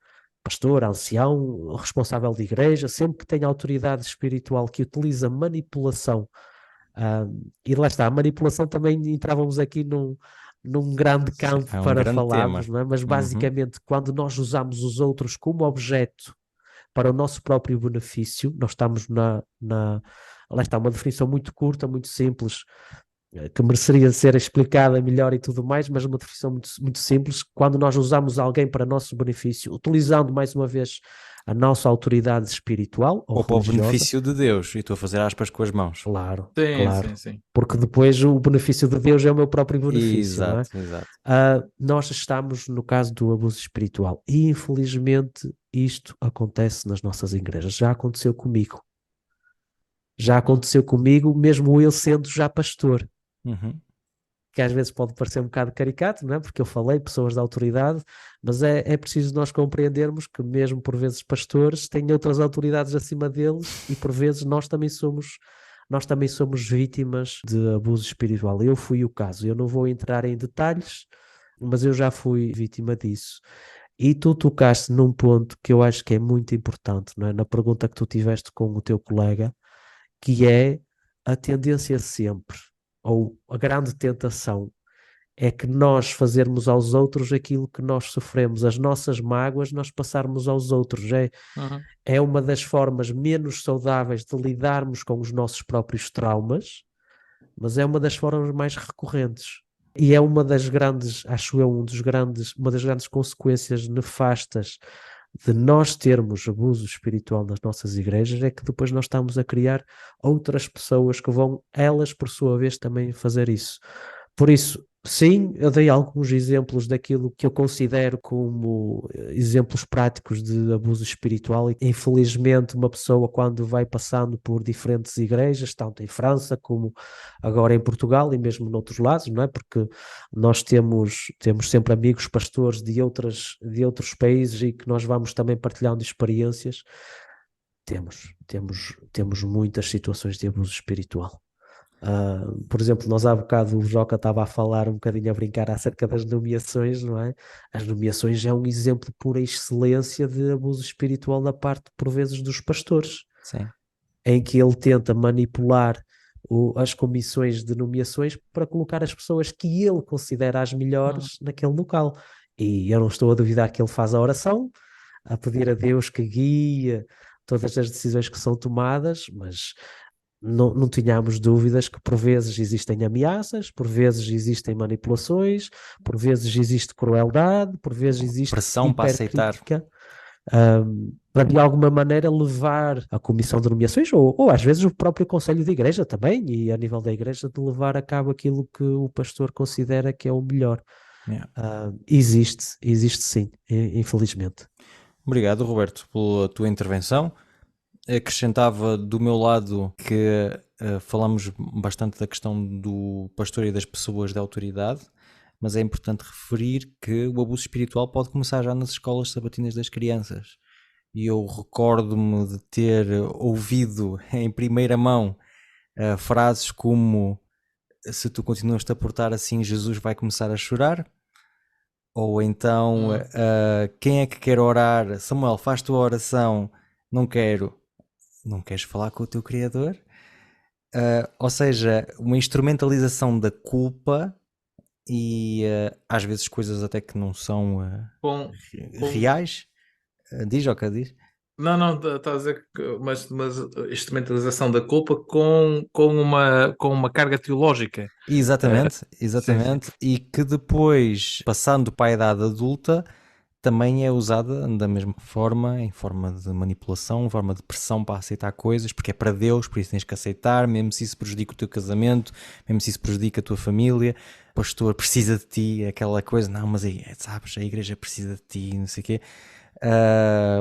pastor, ancião, responsável de igreja, sempre que tem autoridade espiritual que utiliza manipulação, e lá está, a manipulação também entrávamos aqui num grande campo É um para grande falarmos, tema. não é? Mas basicamente, quando nós usamos os outros como objeto para o nosso próprio benefício, nós estamos lá está, uma definição muito curta, muito simples, que mereceria ser explicada melhor e tudo mais, mas uma definição muito, muito simples. Quando nós usamos alguém para nosso benefício, utilizando mais uma vez a nossa autoridade espiritual ou Ou para o religiosa, benefício de Deus, e estou a fazer aspas com as mãos. claro, Sim, claro, sim, sim. porque depois o benefício de Deus é o meu próprio benefício, não é? Exato, exato. Nós estamos no caso do abuso espiritual e infelizmente isto acontece nas nossas igrejas. Já aconteceu comigo, mesmo eu sendo já pastor, Uhum. que às vezes pode parecer um bocado caricato, não é? Porque eu falei pessoas da autoridade, mas é preciso nós compreendermos que mesmo por vezes pastores têm outras autoridades acima deles e por vezes nós também somos vítimas de abuso espiritual. Eu fui o caso, eu não vou entrar em detalhes, mas eu já fui vítima disso. E tu tocaste num ponto que eu acho que é muito importante, não é? Na pergunta que tu tiveste com o teu colega, que é a tendência sempre, ou a grande tentação, é que nós fazermos aos outros aquilo que nós sofremos, as nossas mágoas, nós passarmos aos outros. Uhum. É uma das formas menos saudáveis de lidarmos com os nossos próprios traumas, mas é uma das formas mais recorrentes. E é uma das grandes, acho eu, uma das grandes consequências nefastas de nós termos abuso espiritual nas nossas igrejas, é que depois nós estamos a criar outras pessoas que vão, elas por sua vez, também fazer isso. Por isso, sim, eu dei alguns exemplos daquilo que eu considero como exemplos práticos de abuso espiritual e infelizmente uma pessoa quando vai passando por diferentes igrejas, tanto em França como agora em Portugal e mesmo noutros lados, não é? Porque nós temos sempre amigos pastores de outros países e que nós vamos também partilhando experiências. Temos muitas situações de abuso espiritual. Por exemplo, nós há bocado o Joca estava a falar um bocadinho a brincar acerca das nomeações, não é? As nomeações é um exemplo por excelência de abuso espiritual da parte, por vezes, dos pastores, Sim. em que ele tenta manipular as comissões de nomeações para colocar as pessoas que ele considera as melhores naquele local. E eu não estou a duvidar que ele faz a oração, a pedir a Deus que guie todas as decisões que são tomadas, mas não tínhamos dúvidas que por vezes existem ameaças, por vezes existem manipulações, por vezes existe crueldade, por vezes existe Pressão para aceitar. hipercrítica, para de alguma maneira levar a comissão de nomeações ou às vezes o próprio conselho de igreja também, e a nível da igreja de levar a cabo aquilo que o pastor considera que é o melhor. Yeah. Existe sim, infelizmente. Obrigado, Roberto, pela tua intervenção. Acrescentava do meu lado que falamos bastante da questão do pastor e das pessoas de autoridade, mas é importante referir que o abuso espiritual pode começar já nas escolas sabatinas das crianças. E eu recordo-me de ter ouvido em primeira mão frases como: se tu continuas-te a portar assim, Jesus vai começar a chorar. Ou então, quem é que quer orar? Samuel, faz tua oração. Não quero. Não queres falar com o teu Criador? Ou seja, uma instrumentalização da culpa e às vezes coisas até que não são reais. Diz, Joca, diz. Não, está a dizer que mas instrumentalização da culpa com uma carga teológica. Exatamente. Sim. E que depois, passando para a idade adulta, também é usada da mesma forma, em forma de manipulação, em forma de pressão para aceitar coisas, porque é para Deus, por isso tens que aceitar, mesmo se isso prejudica o teu casamento, mesmo se isso prejudica a tua família. O pastor precisa de ti, aquela coisa, não, mas aí, sabes, a igreja precisa de ti, não sei o quê.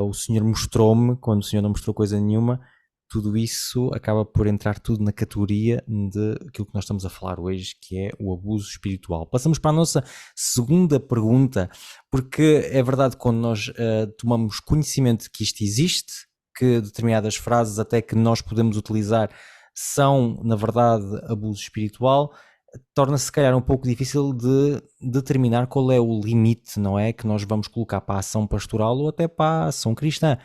O Senhor mostrou-me, quando o Senhor não mostrou coisa nenhuma, tudo isso acaba por entrar tudo na categoria de aquilo que nós estamos a falar hoje, que é o abuso espiritual. Passamos para a nossa segunda pergunta, porque é verdade, quando nós tomamos conhecimento de que isto existe, que determinadas frases até que nós podemos utilizar são, na verdade, abuso espiritual, torna-se se calhar um pouco difícil de determinar qual é o limite, não é? Que nós vamos colocar para a ação pastoral ou até para a ação cristã.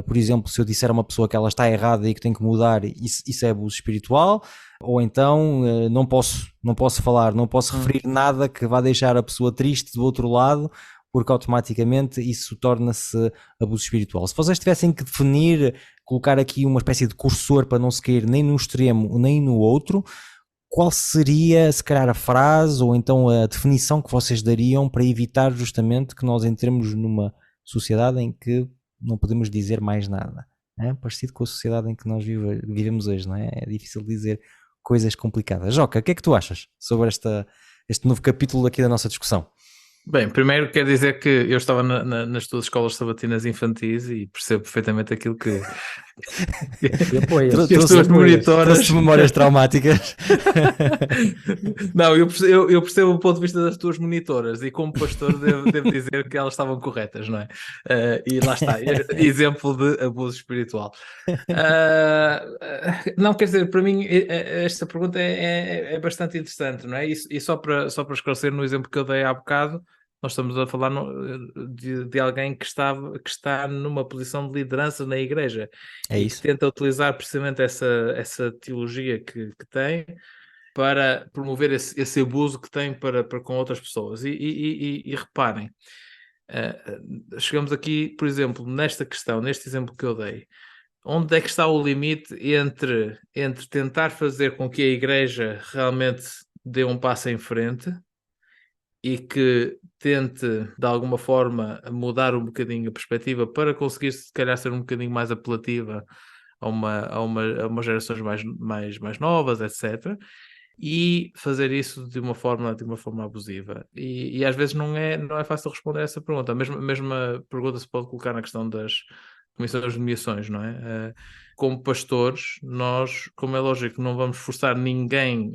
Por exemplo, se eu disser a uma pessoa que ela está errada e que tem que mudar, isso é abuso espiritual, ou então não posso falar, não posso referir nada que vá deixar a pessoa triste do outro lado, porque automaticamente isso torna-se abuso espiritual. Se vocês tivessem que definir, colocar aqui uma espécie de cursor para não se cair nem num extremo nem no outro, qual seria, se calhar, a frase ou então a definição que vocês dariam para evitar justamente que nós entremos numa sociedade em que não podemos dizer mais nada? É parecido com a sociedade em que nós vivemos hoje, não é? É difícil dizer coisas complicadas. Joca, o que é que tu achas sobre este novo capítulo aqui da nossa discussão? Bem, primeiro quero dizer que eu estava nas tuas escolas sabatinas infantis e percebo perfeitamente aquilo que as tuas monitoras... Trouxe memórias traumáticas. Não, eu percebo o ponto de vista das tuas monitoras e como pastor devo dizer que elas estavam corretas, não é? E lá está, exemplo de abuso espiritual. Não, quer dizer, para mim esta pergunta é bastante interessante, não é? E só para esclarecer no exemplo que eu dei há bocado, nós estamos a falar de alguém que está numa posição de liderança na igreja e que tenta utilizar precisamente essa teologia que tem para promover esse abuso que tem para com outras pessoas. E reparem, chegamos aqui, por exemplo, nesta questão, neste exemplo que eu dei, onde é que está o limite entre tentar fazer com que a igreja realmente dê um passo em frente e que tente, de alguma forma, mudar um bocadinho a perspectiva para conseguir, se calhar, ser um bocadinho mais apelativa a umas gerações mais novas, etc., e fazer isso de uma forma abusiva. E às vezes não é fácil responder a essa pergunta. A mesma pergunta se pode colocar na questão das comissões de mediações, não é? Como pastores, nós, como é lógico, não vamos forçar ninguém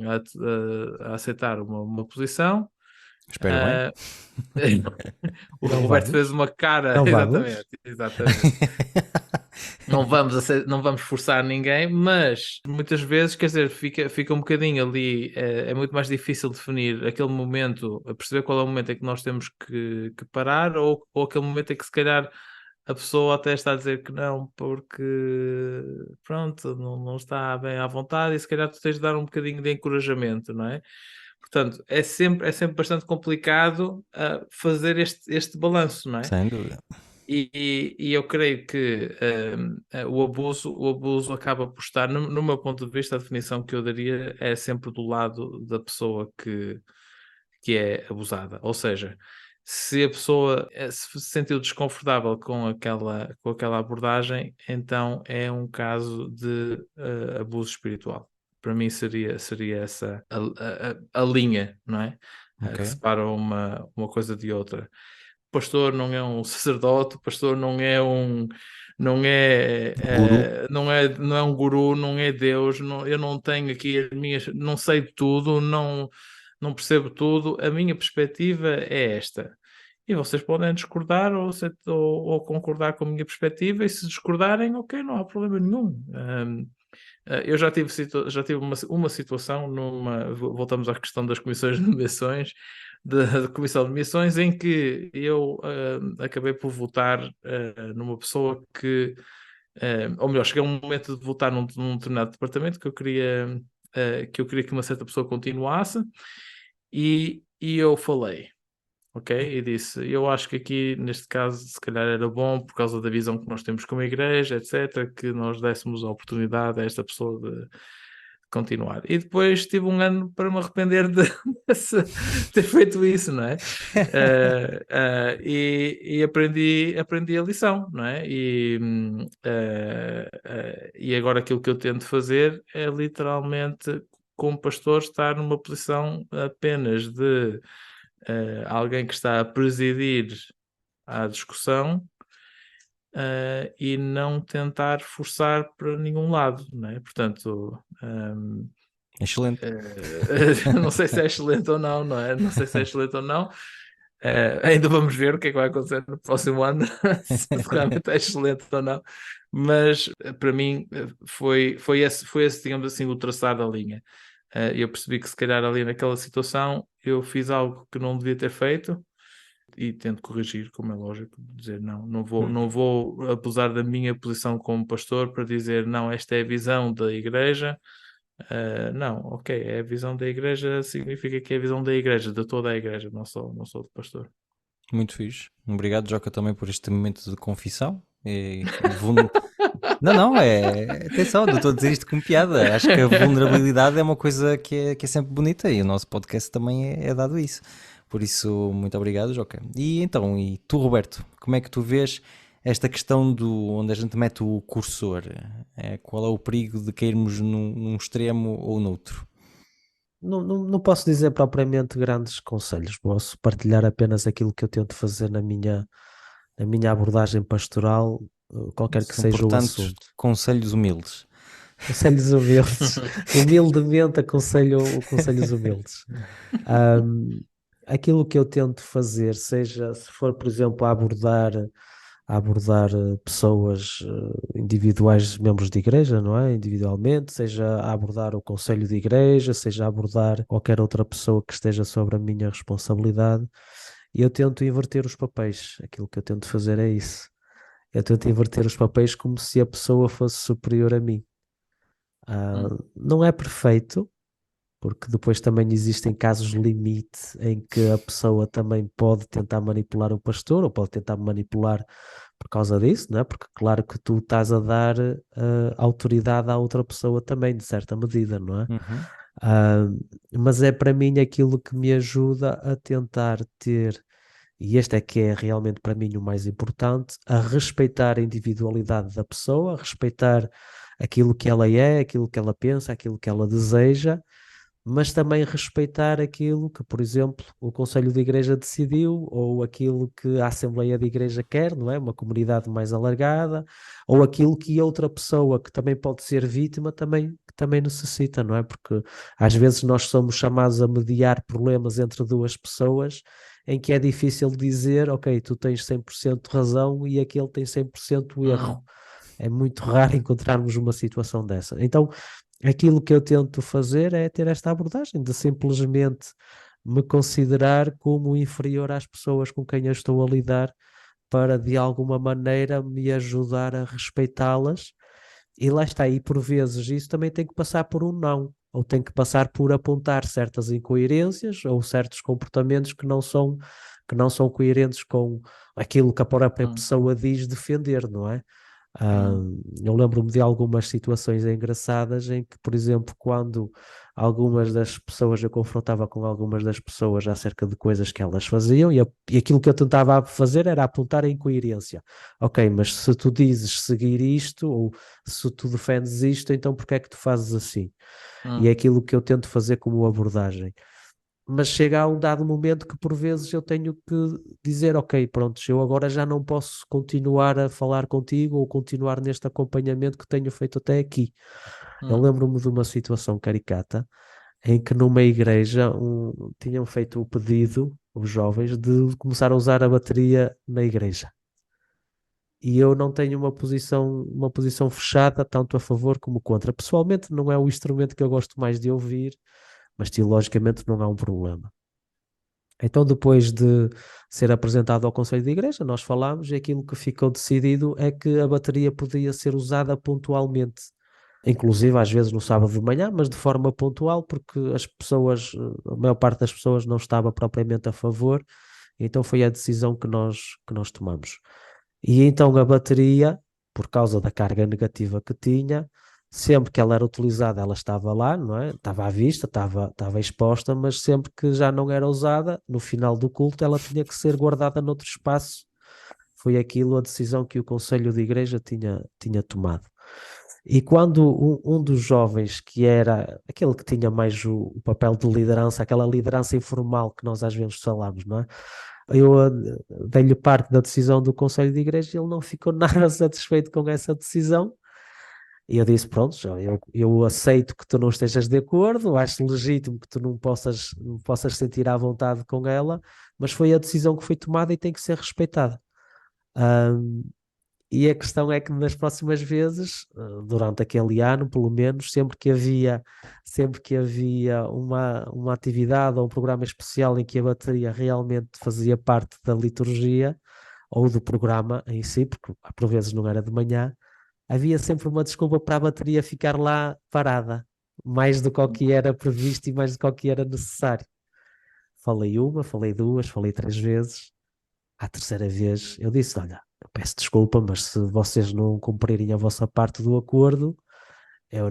a aceitar uma posição. Espero bem. O Roberto fez uma cara. Exatamente. Não vamos forçar ninguém, mas muitas vezes, quer dizer, fica um bocadinho ali, é muito mais difícil definir aquele momento, perceber qual é o momento em que nós temos que parar, ou aquele momento em que se calhar a pessoa até está a dizer que não, porque pronto, não está bem à vontade, e se calhar tu tens de dar um bocadinho de encorajamento, não é? Portanto, é sempre bastante complicado fazer este balanço, não é? Sem dúvida. E eu creio que o abuso acaba por estar, no meu ponto de vista, a definição que eu daria é sempre do lado da pessoa que é abusada. Ou seja, se a pessoa se sentiu desconfortável com aquela abordagem, então é um caso de abuso espiritual. Para mim seria essa a linha, não é? Okay. Que separa uma coisa de outra. O pastor não é um sacerdote, o pastor não é um guru, não é Deus, eu não tenho aqui as minhas, não sei de tudo, não percebo tudo, a minha perspectiva é esta. E vocês podem discordar ou concordar com a minha perspectiva, e se discordarem, ok, não há problema nenhum. Eu já tive uma situação, voltamos à questão das comissões de nomeações, da Comissão de Missões, em que eu acabei por votar numa pessoa que, ou melhor, cheguei a um momento de votar num determinado departamento que eu queria que uma certa pessoa continuasse, e eu falei, ok? E disse, eu acho que aqui, neste caso, se calhar era bom, por causa da visão que nós temos como igreja, etc., que nós dessemos a oportunidade a esta pessoa de continuar. E depois tive um ano para me arrepender de ter feito isso, não é? E aprendi a lição, não é? E agora aquilo que eu tento fazer é literalmente, como pastor, estar numa posição apenas de alguém que está a presidir a discussão, e não tentar forçar para nenhum lado, não é? Portanto, excelente. Não sei se é excelente ou não, não é? Não sei se é excelente ou não. Ainda vamos ver o que é que vai acontecer no próximo ano, se realmente é excelente ou não. Mas para mim foi esse, digamos assim, o traçar da linha. Eu percebi que se calhar ali naquela situação eu fiz algo que não devia ter feito e tento corrigir, como é lógico, dizer não vou abusar da minha posição como pastor para dizer não, esta é a visão da igreja. Não, ok, é a visão da igreja, significa que é a visão da igreja, de toda a igreja, não só do pastor. Muito fixe. Obrigado, Joca, também por este momento de confissão. Não, atenção, não estou a dizer isto com piada. Acho que a vulnerabilidade é uma coisa que é sempre bonita e o nosso podcast também é dado isso. Por isso, muito obrigado, Joca. E então, e tu, Roberto, como é que tu vês esta questão onde a gente mete o cursor? Qual é o perigo de cairmos num extremo ou noutro? Não posso dizer propriamente grandes conselhos, posso partilhar apenas aquilo que eu tento fazer na minha abordagem pastoral, qualquer que São, seja o portanto, assunto. conselhos humildes. Conselhos humildes, humildemente aconselho conselhos humildes. Aquilo que eu tento fazer, seja se for, por exemplo, a abordar pessoas individuais, membros de igreja, não é? Individualmente, seja a abordar o conselho de igreja, seja a abordar qualquer outra pessoa que esteja sobre a minha responsabilidade, e eu tento inverter os papéis. Aquilo que eu tento fazer é isso. Eu tento inverter os papéis como se a pessoa fosse superior a mim. Não é perfeito, porque depois também existem casos limite em que a pessoa também pode tentar manipular o pastor ou pode tentar manipular por causa disso, não é? Porque claro que tu estás a dar autoridade à outra pessoa também, de certa medida, não é? Uhum. Mas é para mim aquilo que me ajuda a tentar ter, e este é que é realmente para mim o mais importante, a respeitar a individualidade da pessoa, a respeitar aquilo que ela é, aquilo que ela pensa, aquilo que ela deseja, mas também respeitar aquilo que, por exemplo, o Conselho de Igreja decidiu, ou aquilo que a Assembleia de Igreja quer, não é? Uma comunidade mais alargada, ou aquilo que outra pessoa que também pode ser vítima também necessita, não é? Porque às vezes nós somos chamados a mediar problemas entre duas pessoas em que é difícil dizer, ok, tu tens 100% razão e aquele tem 100% erro. É muito raro encontrarmos uma situação dessa. Então, aquilo que eu tento fazer é ter esta abordagem de simplesmente me considerar como inferior às pessoas com quem eu estou a lidar para de alguma maneira me ajudar a respeitá-las. E lá está, e por vezes isso também tem que passar por um não, ou tem que passar por apontar certas incoerências ou certos comportamentos que não são coerentes com aquilo que a própria pessoa diz defender, não é? Eu lembro-me de algumas situações engraçadas em que, por exemplo, quando algumas das pessoas, eu confrontava com algumas das pessoas acerca de coisas que elas faziam e aquilo que eu tentava fazer era apontar a incoerência. Ok, mas se tu dizes seguir isto ou se tu defendes isto, então porque é que tu fazes assim? E é aquilo que eu tento fazer como abordagem. Mas chega a um dado momento que por vezes eu tenho que dizer, ok, pronto, eu agora já não posso continuar a falar contigo ou continuar neste acompanhamento que tenho feito até aqui. Eu lembro-me de uma situação caricata em que numa igreja tinham feito o pedido, os jovens, de começar a usar a bateria na igreja. E eu não tenho uma posição fechada, tanto a favor como contra. Pessoalmente não é o instrumento que eu gosto mais de ouvir, mas teologicamente não há um problema. Então, depois de ser apresentado ao Conselho de Igreja, nós falámos e aquilo que ficou decidido é que a bateria podia ser usada pontualmente, inclusive às vezes no sábado de manhã, mas de forma pontual, porque as pessoas, a maior parte das pessoas não estava propriamente a favor, então foi a decisão que nós tomamos. E então a bateria, por causa da carga negativa que tinha, sempre que ela era utilizada, ela estava lá, não é? Estava à vista, estava exposta, mas sempre que já não era usada, no final do culto, ela tinha que ser guardada noutro espaço. Foi aquilo a decisão que o Conselho de Igreja tinha tomado. E quando um dos jovens, que era aquele que tinha mais o papel de liderança, aquela liderança informal que nós às vezes falamos, não é? Eu dei-lhe parte da decisão do Conselho de Igreja e ele não ficou nada satisfeito com essa decisão. E eu disse, pronto, eu aceito que tu não estejas de acordo, acho legítimo que tu não possas sentir à vontade com ela, mas foi a decisão que foi tomada e tem que ser respeitada. E a questão é que nas próximas vezes, durante aquele ano, pelo menos, sempre que havia uma atividade ou um programa especial em que a bateria realmente fazia parte da liturgia ou do programa em si, porque por vezes não era de manhã, havia sempre uma desculpa para a bateria ficar lá parada, mais do que o que era previsto e mais do que o que era necessário. Falei uma, falei duas, falei três vezes. À terceira vez eu disse: olha, eu peço desculpa, mas se vocês não cumprirem a vossa parte do acordo,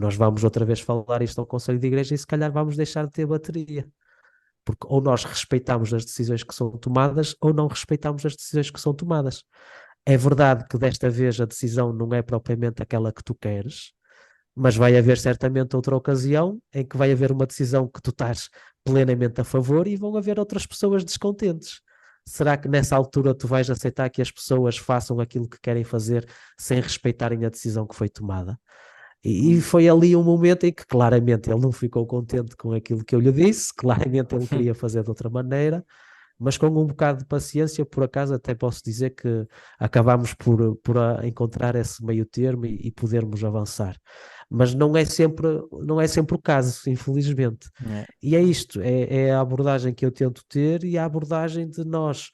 nós vamos outra vez falar isto ao Conselho de Igreja e se calhar vamos deixar de ter bateria. Porque ou nós respeitamos as decisões que são tomadas ou não respeitamos as decisões que são tomadas. É verdade que desta vez a decisão não é propriamente aquela que tu queres, mas vai haver certamente outra ocasião em que vai haver uma decisão que tu estás plenamente a favor e vão haver outras pessoas descontentes. Será que nessa altura tu vais aceitar que as pessoas façam aquilo que querem fazer sem respeitarem a decisão que foi tomada? E foi ali um momento em que claramente ele não ficou contente com aquilo que eu lhe disse, claramente ele queria fazer de outra maneira, mas com um bocado de paciência, por acaso até posso dizer que acabámos por encontrar esse meio termo e podermos avançar. Mas não é sempre o caso, infelizmente. É. E é isto, é a abordagem que eu tento ter e a abordagem de nós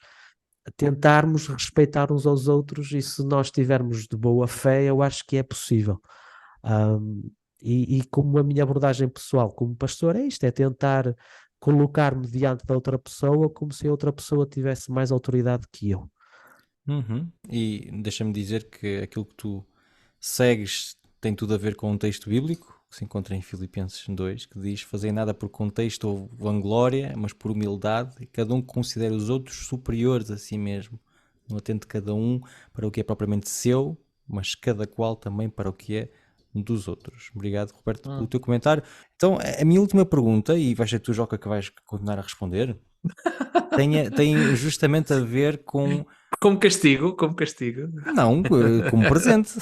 tentarmos respeitar uns aos outros, e se nós estivermos de boa fé, eu acho que é possível. E como a minha abordagem pessoal como pastor é isto, é tentar colocar-me diante da outra pessoa como se a outra pessoa tivesse mais autoridade que eu. E deixa-me dizer que aquilo que tu segues tem tudo a ver com um texto bíblico que se encontra em Filipenses 2, que diz: fazei nada por contexto ou vanglória, mas por humildade, e cada um considera os outros superiores a si mesmo, não atende cada um para o que é propriamente seu, mas cada qual também para o que é dos outros. Obrigado, Roberto, pelo teu comentário. Então, a minha última pergunta, e vais ser tu, Joca, que vais continuar a responder, tem justamente a ver com... Como castigo, como castigo. Não, como presente.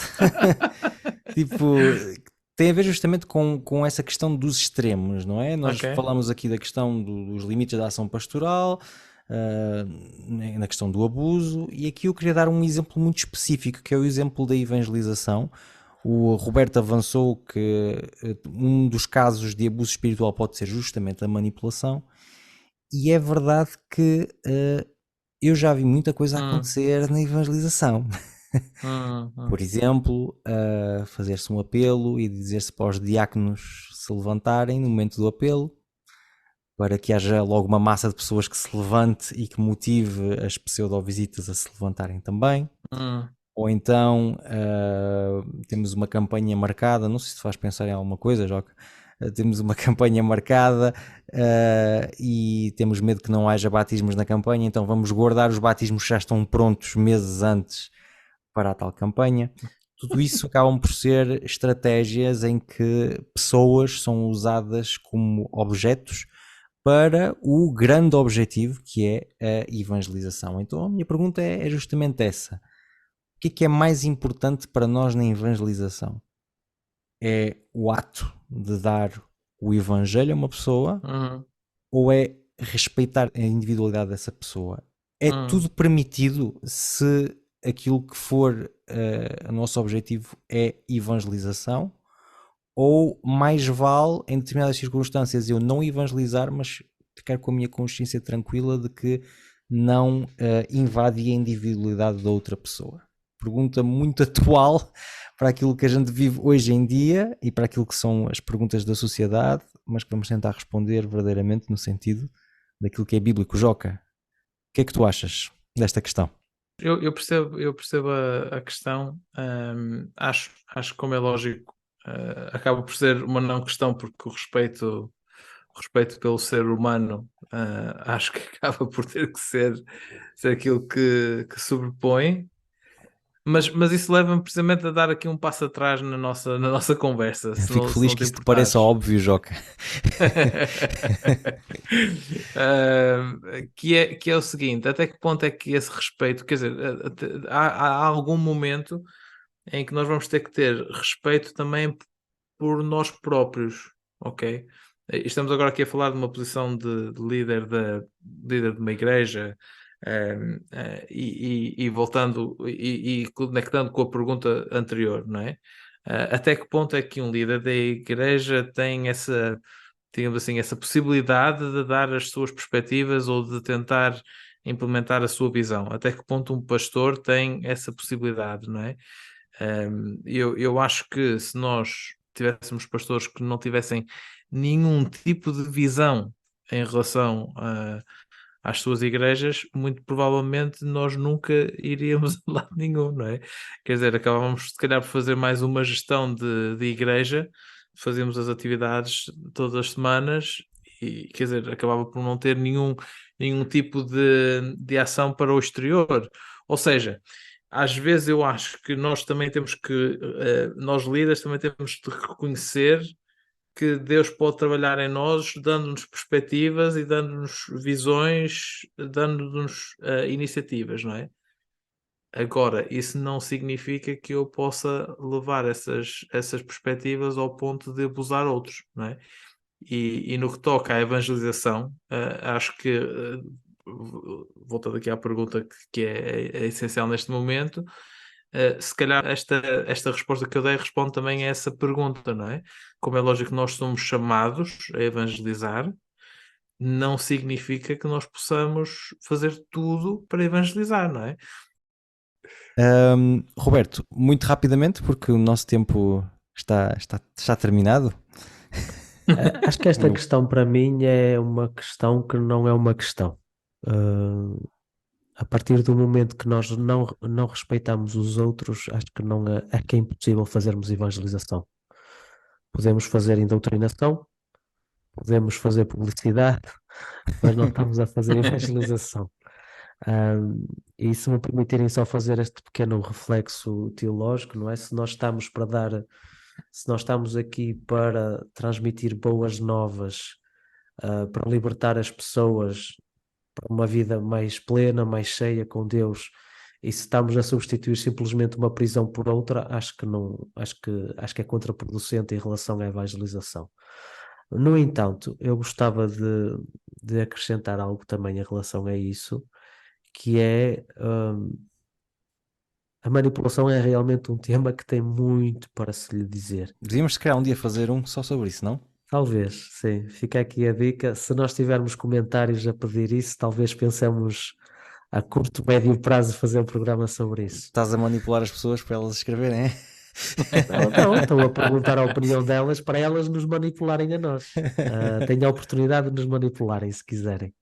Tipo, tem a ver justamente com essa questão dos extremos, não é? Nós falamos aqui da questão dos limites da ação pastoral, na questão do abuso, e aqui eu queria dar um exemplo muito específico, que é o exemplo da evangelização. O Roberto avançou que um dos casos de abuso espiritual pode ser justamente a manipulação, e é verdade que eu já vi muita coisa acontecer na evangelização. Por exemplo, fazer-se um apelo e dizer-se para os diáconos se levantarem no momento do apelo, para que haja logo uma massa de pessoas que se levante e que motive as pseudo-visitas a se levantarem também. Ou então temos uma campanha marcada, não sei se te faz pensar em alguma coisa, Joca. Temos uma campanha marcada e temos medo que não haja batismos na campanha, então vamos guardar os batismos que já estão prontos meses antes para a tal campanha. Tudo isso acabam por ser estratégias em que pessoas são usadas como objetos para o grande objetivo, que é a evangelização. Então a minha pergunta é justamente essa: o que é mais importante para nós na evangelização? É o ato de dar o evangelho a uma pessoa, ou é respeitar a individualidade dessa pessoa? É tudo permitido se aquilo que for o nosso objetivo é evangelização? Ou mais vale, em determinadas circunstâncias, eu não evangelizar, mas ficar com a minha consciência tranquila de que não invadi a individualidade da outra pessoa? Pergunta muito atual para aquilo que a gente vive hoje em dia e para aquilo que são as perguntas da sociedade, mas que vamos tentar responder verdadeiramente no sentido daquilo que é bíblico. Joca, o que é que tu achas desta questão? Eu percebo a questão. Acho que, como é lógico, acaba por ser uma não questão, porque o respeito pelo ser humano, acho que acaba por ter que ser aquilo que sobrepõe. Mas isso leva-me precisamente a dar aqui um passo atrás na nossa conversa. Fico feliz que isso te pareça óbvio, Joca. Que é o seguinte: até que ponto é que esse respeito, quer dizer, há algum momento em que nós vamos ter que ter respeito também por nós próprios, ok? Estamos agora aqui a falar de uma posição de líder de uma igreja, E voltando e conectando com a pergunta anterior, não é? Até que ponto é que um líder da igreja tem essa, digamos assim, essa possibilidade de dar as suas perspectivas ou de tentar implementar a sua visão? Até que ponto um pastor tem essa possibilidade, não é? Eu acho que se nós tivéssemos pastores que não tivessem nenhum tipo de visão em relação às suas igrejas, muito provavelmente nós nunca iríamos a lado nenhum, não é? Quer dizer, acabávamos se calhar por fazer mais uma gestão de igreja, fazíamos as atividades todas as semanas e, quer dizer, acabava por não ter nenhum tipo de ação para o exterior. Ou seja, às vezes eu acho que nós também temos que, nós líderes também temos de reconhecer que Deus pode trabalhar em nós, dando-nos perspectivas e dando-nos visões, dando-nos iniciativas, não é? Agora, isso não significa que eu possa levar essas perspectivas ao ponto de abusar outros, não é? E no que toca à evangelização, acho que, voltando aqui à pergunta que é essencial neste momento, se calhar esta resposta que eu dei responde também a essa pergunta, não é? Como é lógico que nós somos chamados a evangelizar, não significa que nós possamos fazer tudo para evangelizar, não é? Roberto, muito rapidamente, porque o nosso tempo está terminado. Acho que esta questão para mim é uma questão que não é uma questão. A partir do momento que nós não respeitamos os outros, acho que não é que é impossível fazermos evangelização. Podemos fazer doutrinação, podemos fazer publicidade, mas não estamos a fazer evangelização. E se me permitirem só fazer este pequeno reflexo teológico, não é? Se nós estamos aqui para transmitir boas novas, para libertar as pessoas para uma vida mais plena, mais cheia com Deus, e se estamos a substituir simplesmente uma prisão por outra, acho que é contraproducente em relação à evangelização. No entanto, eu gostava de acrescentar algo também em relação a isso, que é a manipulação é realmente um tema que tem muito para se lhe dizer. Devíamos, se calhar, um dia fazer um só sobre isso, não? Talvez, sim. Fica aqui a dica. Se nós tivermos comentários a pedir isso, talvez pensemos a curto, médio prazo fazer um programa sobre isso. Estás a manipular as pessoas para elas escreverem, é? Não, estou a perguntar a opinião delas para elas nos manipularem a nós. Tenho a oportunidade de nos manipularem, se quiserem.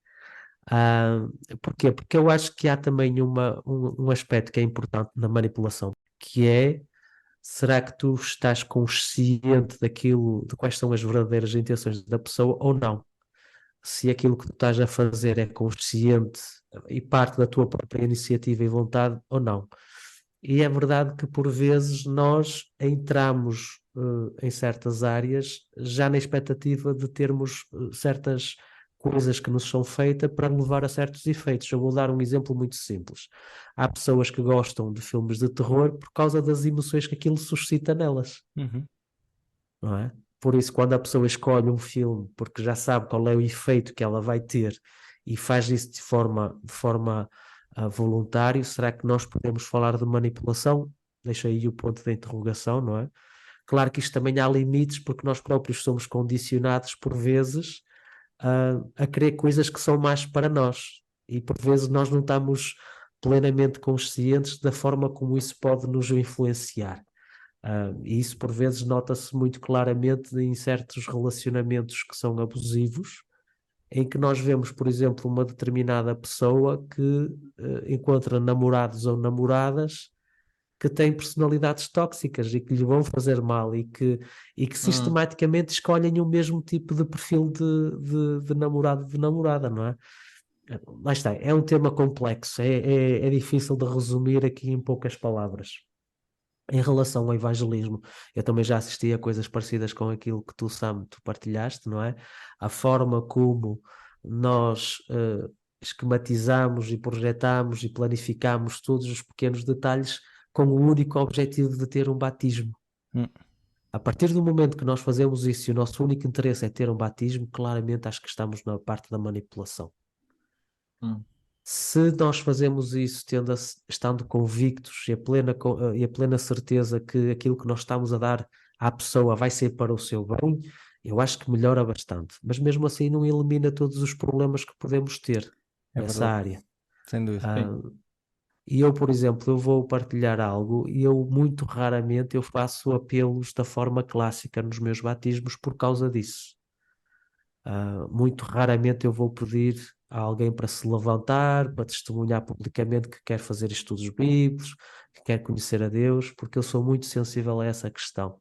Porquê? Porque eu acho que há também um aspecto que é importante na manipulação, que é: será que tu estás consciente de quais são as verdadeiras intenções da pessoa ou não? Se aquilo que tu estás a fazer é consciente e parte da tua própria iniciativa e vontade ou não. E é verdade que por vezes nós entramos em certas áreas já na expectativa de termos certas coisas que nos são feitas para levar a certos efeitos. Eu vou dar um exemplo muito simples. Há pessoas que gostam de filmes de terror por causa das emoções que aquilo suscita nelas. Não é? Por isso, quando a pessoa escolhe um filme porque já sabe qual é o efeito que ela vai ter e faz isso de forma voluntária, será que nós podemos falar de manipulação? Deixa aí o ponto de interrogação, não é? Claro que isto também há limites, porque nós próprios somos condicionados por vezes a querer coisas que são mais para nós, e por vezes nós não estamos plenamente conscientes da forma como isso pode nos influenciar. E isso por vezes nota-se muito claramente em certos relacionamentos que são abusivos, em que nós vemos, por exemplo, uma determinada pessoa que encontra namorados ou namoradas que têm personalidades tóxicas e que lhe vão fazer mal e que sistematicamente escolhem o mesmo tipo de perfil de namorado, de namorada, não é? Lá está, é um tema complexo, é difícil de resumir aqui em poucas palavras. Em relação ao evangelismo, eu também já assisti a coisas parecidas com aquilo que tu, Sam, tu partilhaste, não é? A forma como nós esquematizamos e projetamos e planificamos todos os pequenos detalhes com o único objetivo de ter um batismo. A partir do momento que nós fazemos isso e o nosso único interesse é ter um batismo, claramente acho que estamos na parte da manipulação. Se nós fazemos isso estando convictos e a plena certeza que aquilo que nós estamos a dar à pessoa vai ser para o seu bem, eu acho que melhora bastante. Mas mesmo assim não elimina todos os problemas que podemos ter nessa área. Sem dúvida. E eu, por exemplo, eu vou partilhar algo e eu muito raramente eu faço apelos da forma clássica nos meus batismos por causa disso. Muito raramente eu vou pedir a alguém para se levantar, para testemunhar publicamente que quer fazer estudos bíblicos, que quer conhecer a Deus, porque eu sou muito sensível a essa questão.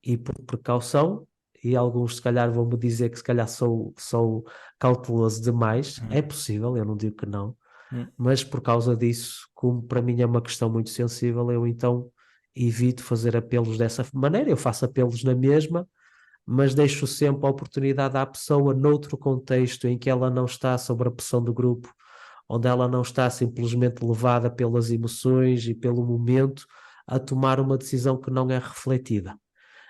E por precaução, e alguns se calhar vão-me dizer que se calhar sou cauteloso demais, é possível, eu não digo que não, mas por causa disso, como para mim é uma questão muito sensível, eu então evito fazer apelos dessa maneira. Eu faço apelos na mesma, mas deixo sempre a oportunidade à pessoa noutro contexto em que ela não está sob a pressão do grupo, onde ela não está simplesmente levada pelas emoções e pelo momento a tomar uma decisão que não é refletida.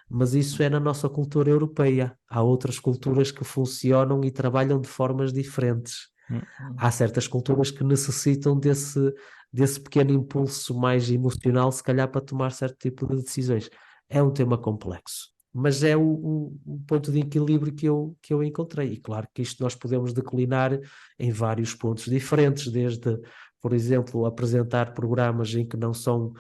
Mas isso é na nossa cultura europeia. Há outras culturas que funcionam e trabalham de formas diferentes. Há certas culturas que necessitam desse pequeno impulso mais emocional, se calhar, para tomar certo tipo de decisões. É um tema complexo, mas é o ponto de equilíbrio que eu encontrei. E claro que isto nós podemos declinar em vários pontos diferentes, desde, por exemplo, apresentar programas em que não são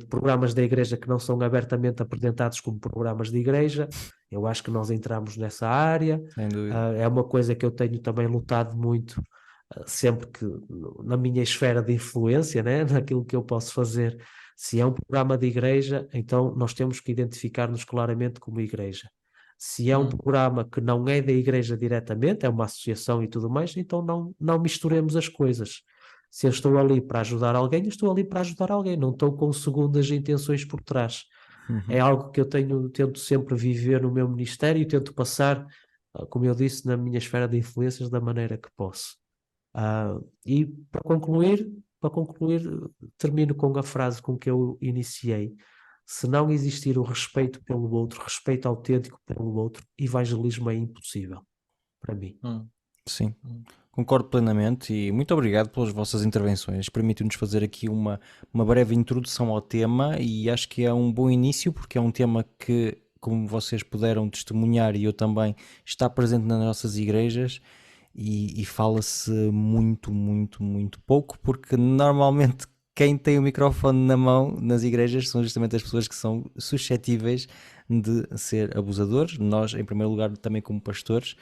programas da igreja que não são abertamente apresentados como programas de igreja. Eu acho que nós entramos nessa área. Sem dúvida. É uma coisa que eu tenho também lutado muito, sempre que na minha esfera de influência, né, naquilo que eu posso fazer. Se é um programa de igreja, então nós temos que identificar-nos claramente como igreja. Se é um programa que não é da igreja diretamente, é uma associação e tudo mais, então não misturemos as coisas. Se eu estou ali para ajudar alguém, eu estou ali para ajudar alguém, não estou com segundas intenções por trás. É algo que eu tento sempre viver no meu ministério e tento passar, como eu disse, na minha esfera de influências da maneira que posso. E para concluir, termino com a frase com que eu iniciei: se não existir o respeito pelo outro, respeito autêntico pelo outro, evangelismo é impossível, para mim. Sim, concordo plenamente e muito obrigado pelas vossas intervenções. Permitiu-nos fazer aqui uma breve introdução ao tema e acho que é um bom início, porque é um tema que, como vocês puderam testemunhar e eu também, está presente nas nossas igrejas e fala-se muito pouco, porque normalmente quem tem o microfone na mão nas igrejas são justamente as pessoas que são suscetíveis de ser abusadores. Nós, em primeiro lugar, também como pastores,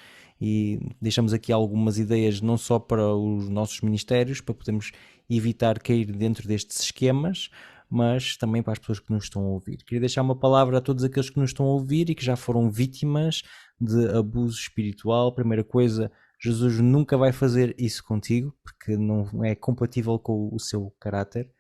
e deixamos aqui algumas ideias não só para os nossos ministérios, para podermos evitar cair dentro destes esquemas, mas também para as pessoas que nos estão a ouvir. Queria deixar uma palavra a todos aqueles que nos estão a ouvir e que já foram vítimas de abuso espiritual. Primeira coisa, Jesus nunca vai fazer isso contigo, porque não é compatível com o seu caráter,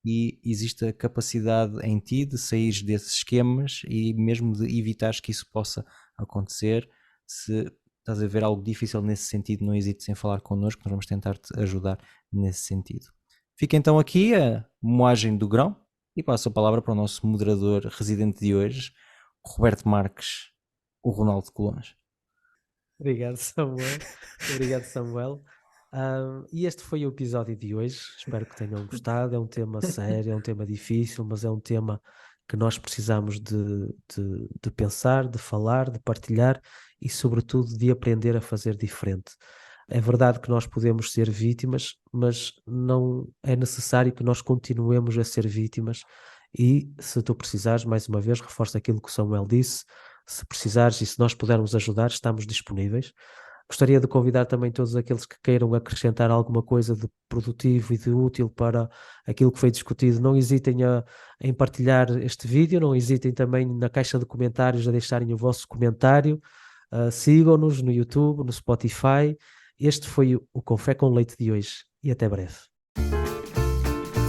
e existe a capacidade em ti de sair desses esquemas e mesmo de evitares que isso possa acontecer. Se estás a ver algo difícil nesse sentido, não hesites em falar connosco, nós vamos tentar-te ajudar nesse sentido. Fica então aqui a moagem do grão e passo a palavra para o nosso moderador residente de hoje, Roberto Marques, o Ronaldo Colões. Obrigado, Samuel. Obrigado, Samuel. E este foi o episódio de hoje. Espero que tenham gostado. É um tema sério, é um tema difícil, mas é um tema que nós precisamos de pensar, de falar, de partilhar e, sobretudo, de aprender a fazer diferente. É verdade que nós podemos ser vítimas, mas não é necessário que nós continuemos a ser vítimas. E se tu precisares, mais uma vez, reforço aquilo que o Samuel disse. Se precisares e se nós pudermos ajudar, estamos disponíveis. Gostaria de convidar também todos aqueles que queiram acrescentar alguma coisa de produtivo e de útil para aquilo que foi discutido. Não hesitem em partilhar este vídeo, não hesitem também na caixa de comentários a deixarem o vosso comentário. Sigam-nos no YouTube, no Spotify. Este foi o Café com Leite de hoje e até breve.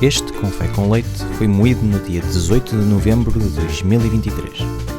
Este Café com Leite foi moído no dia 18 de novembro de 2023.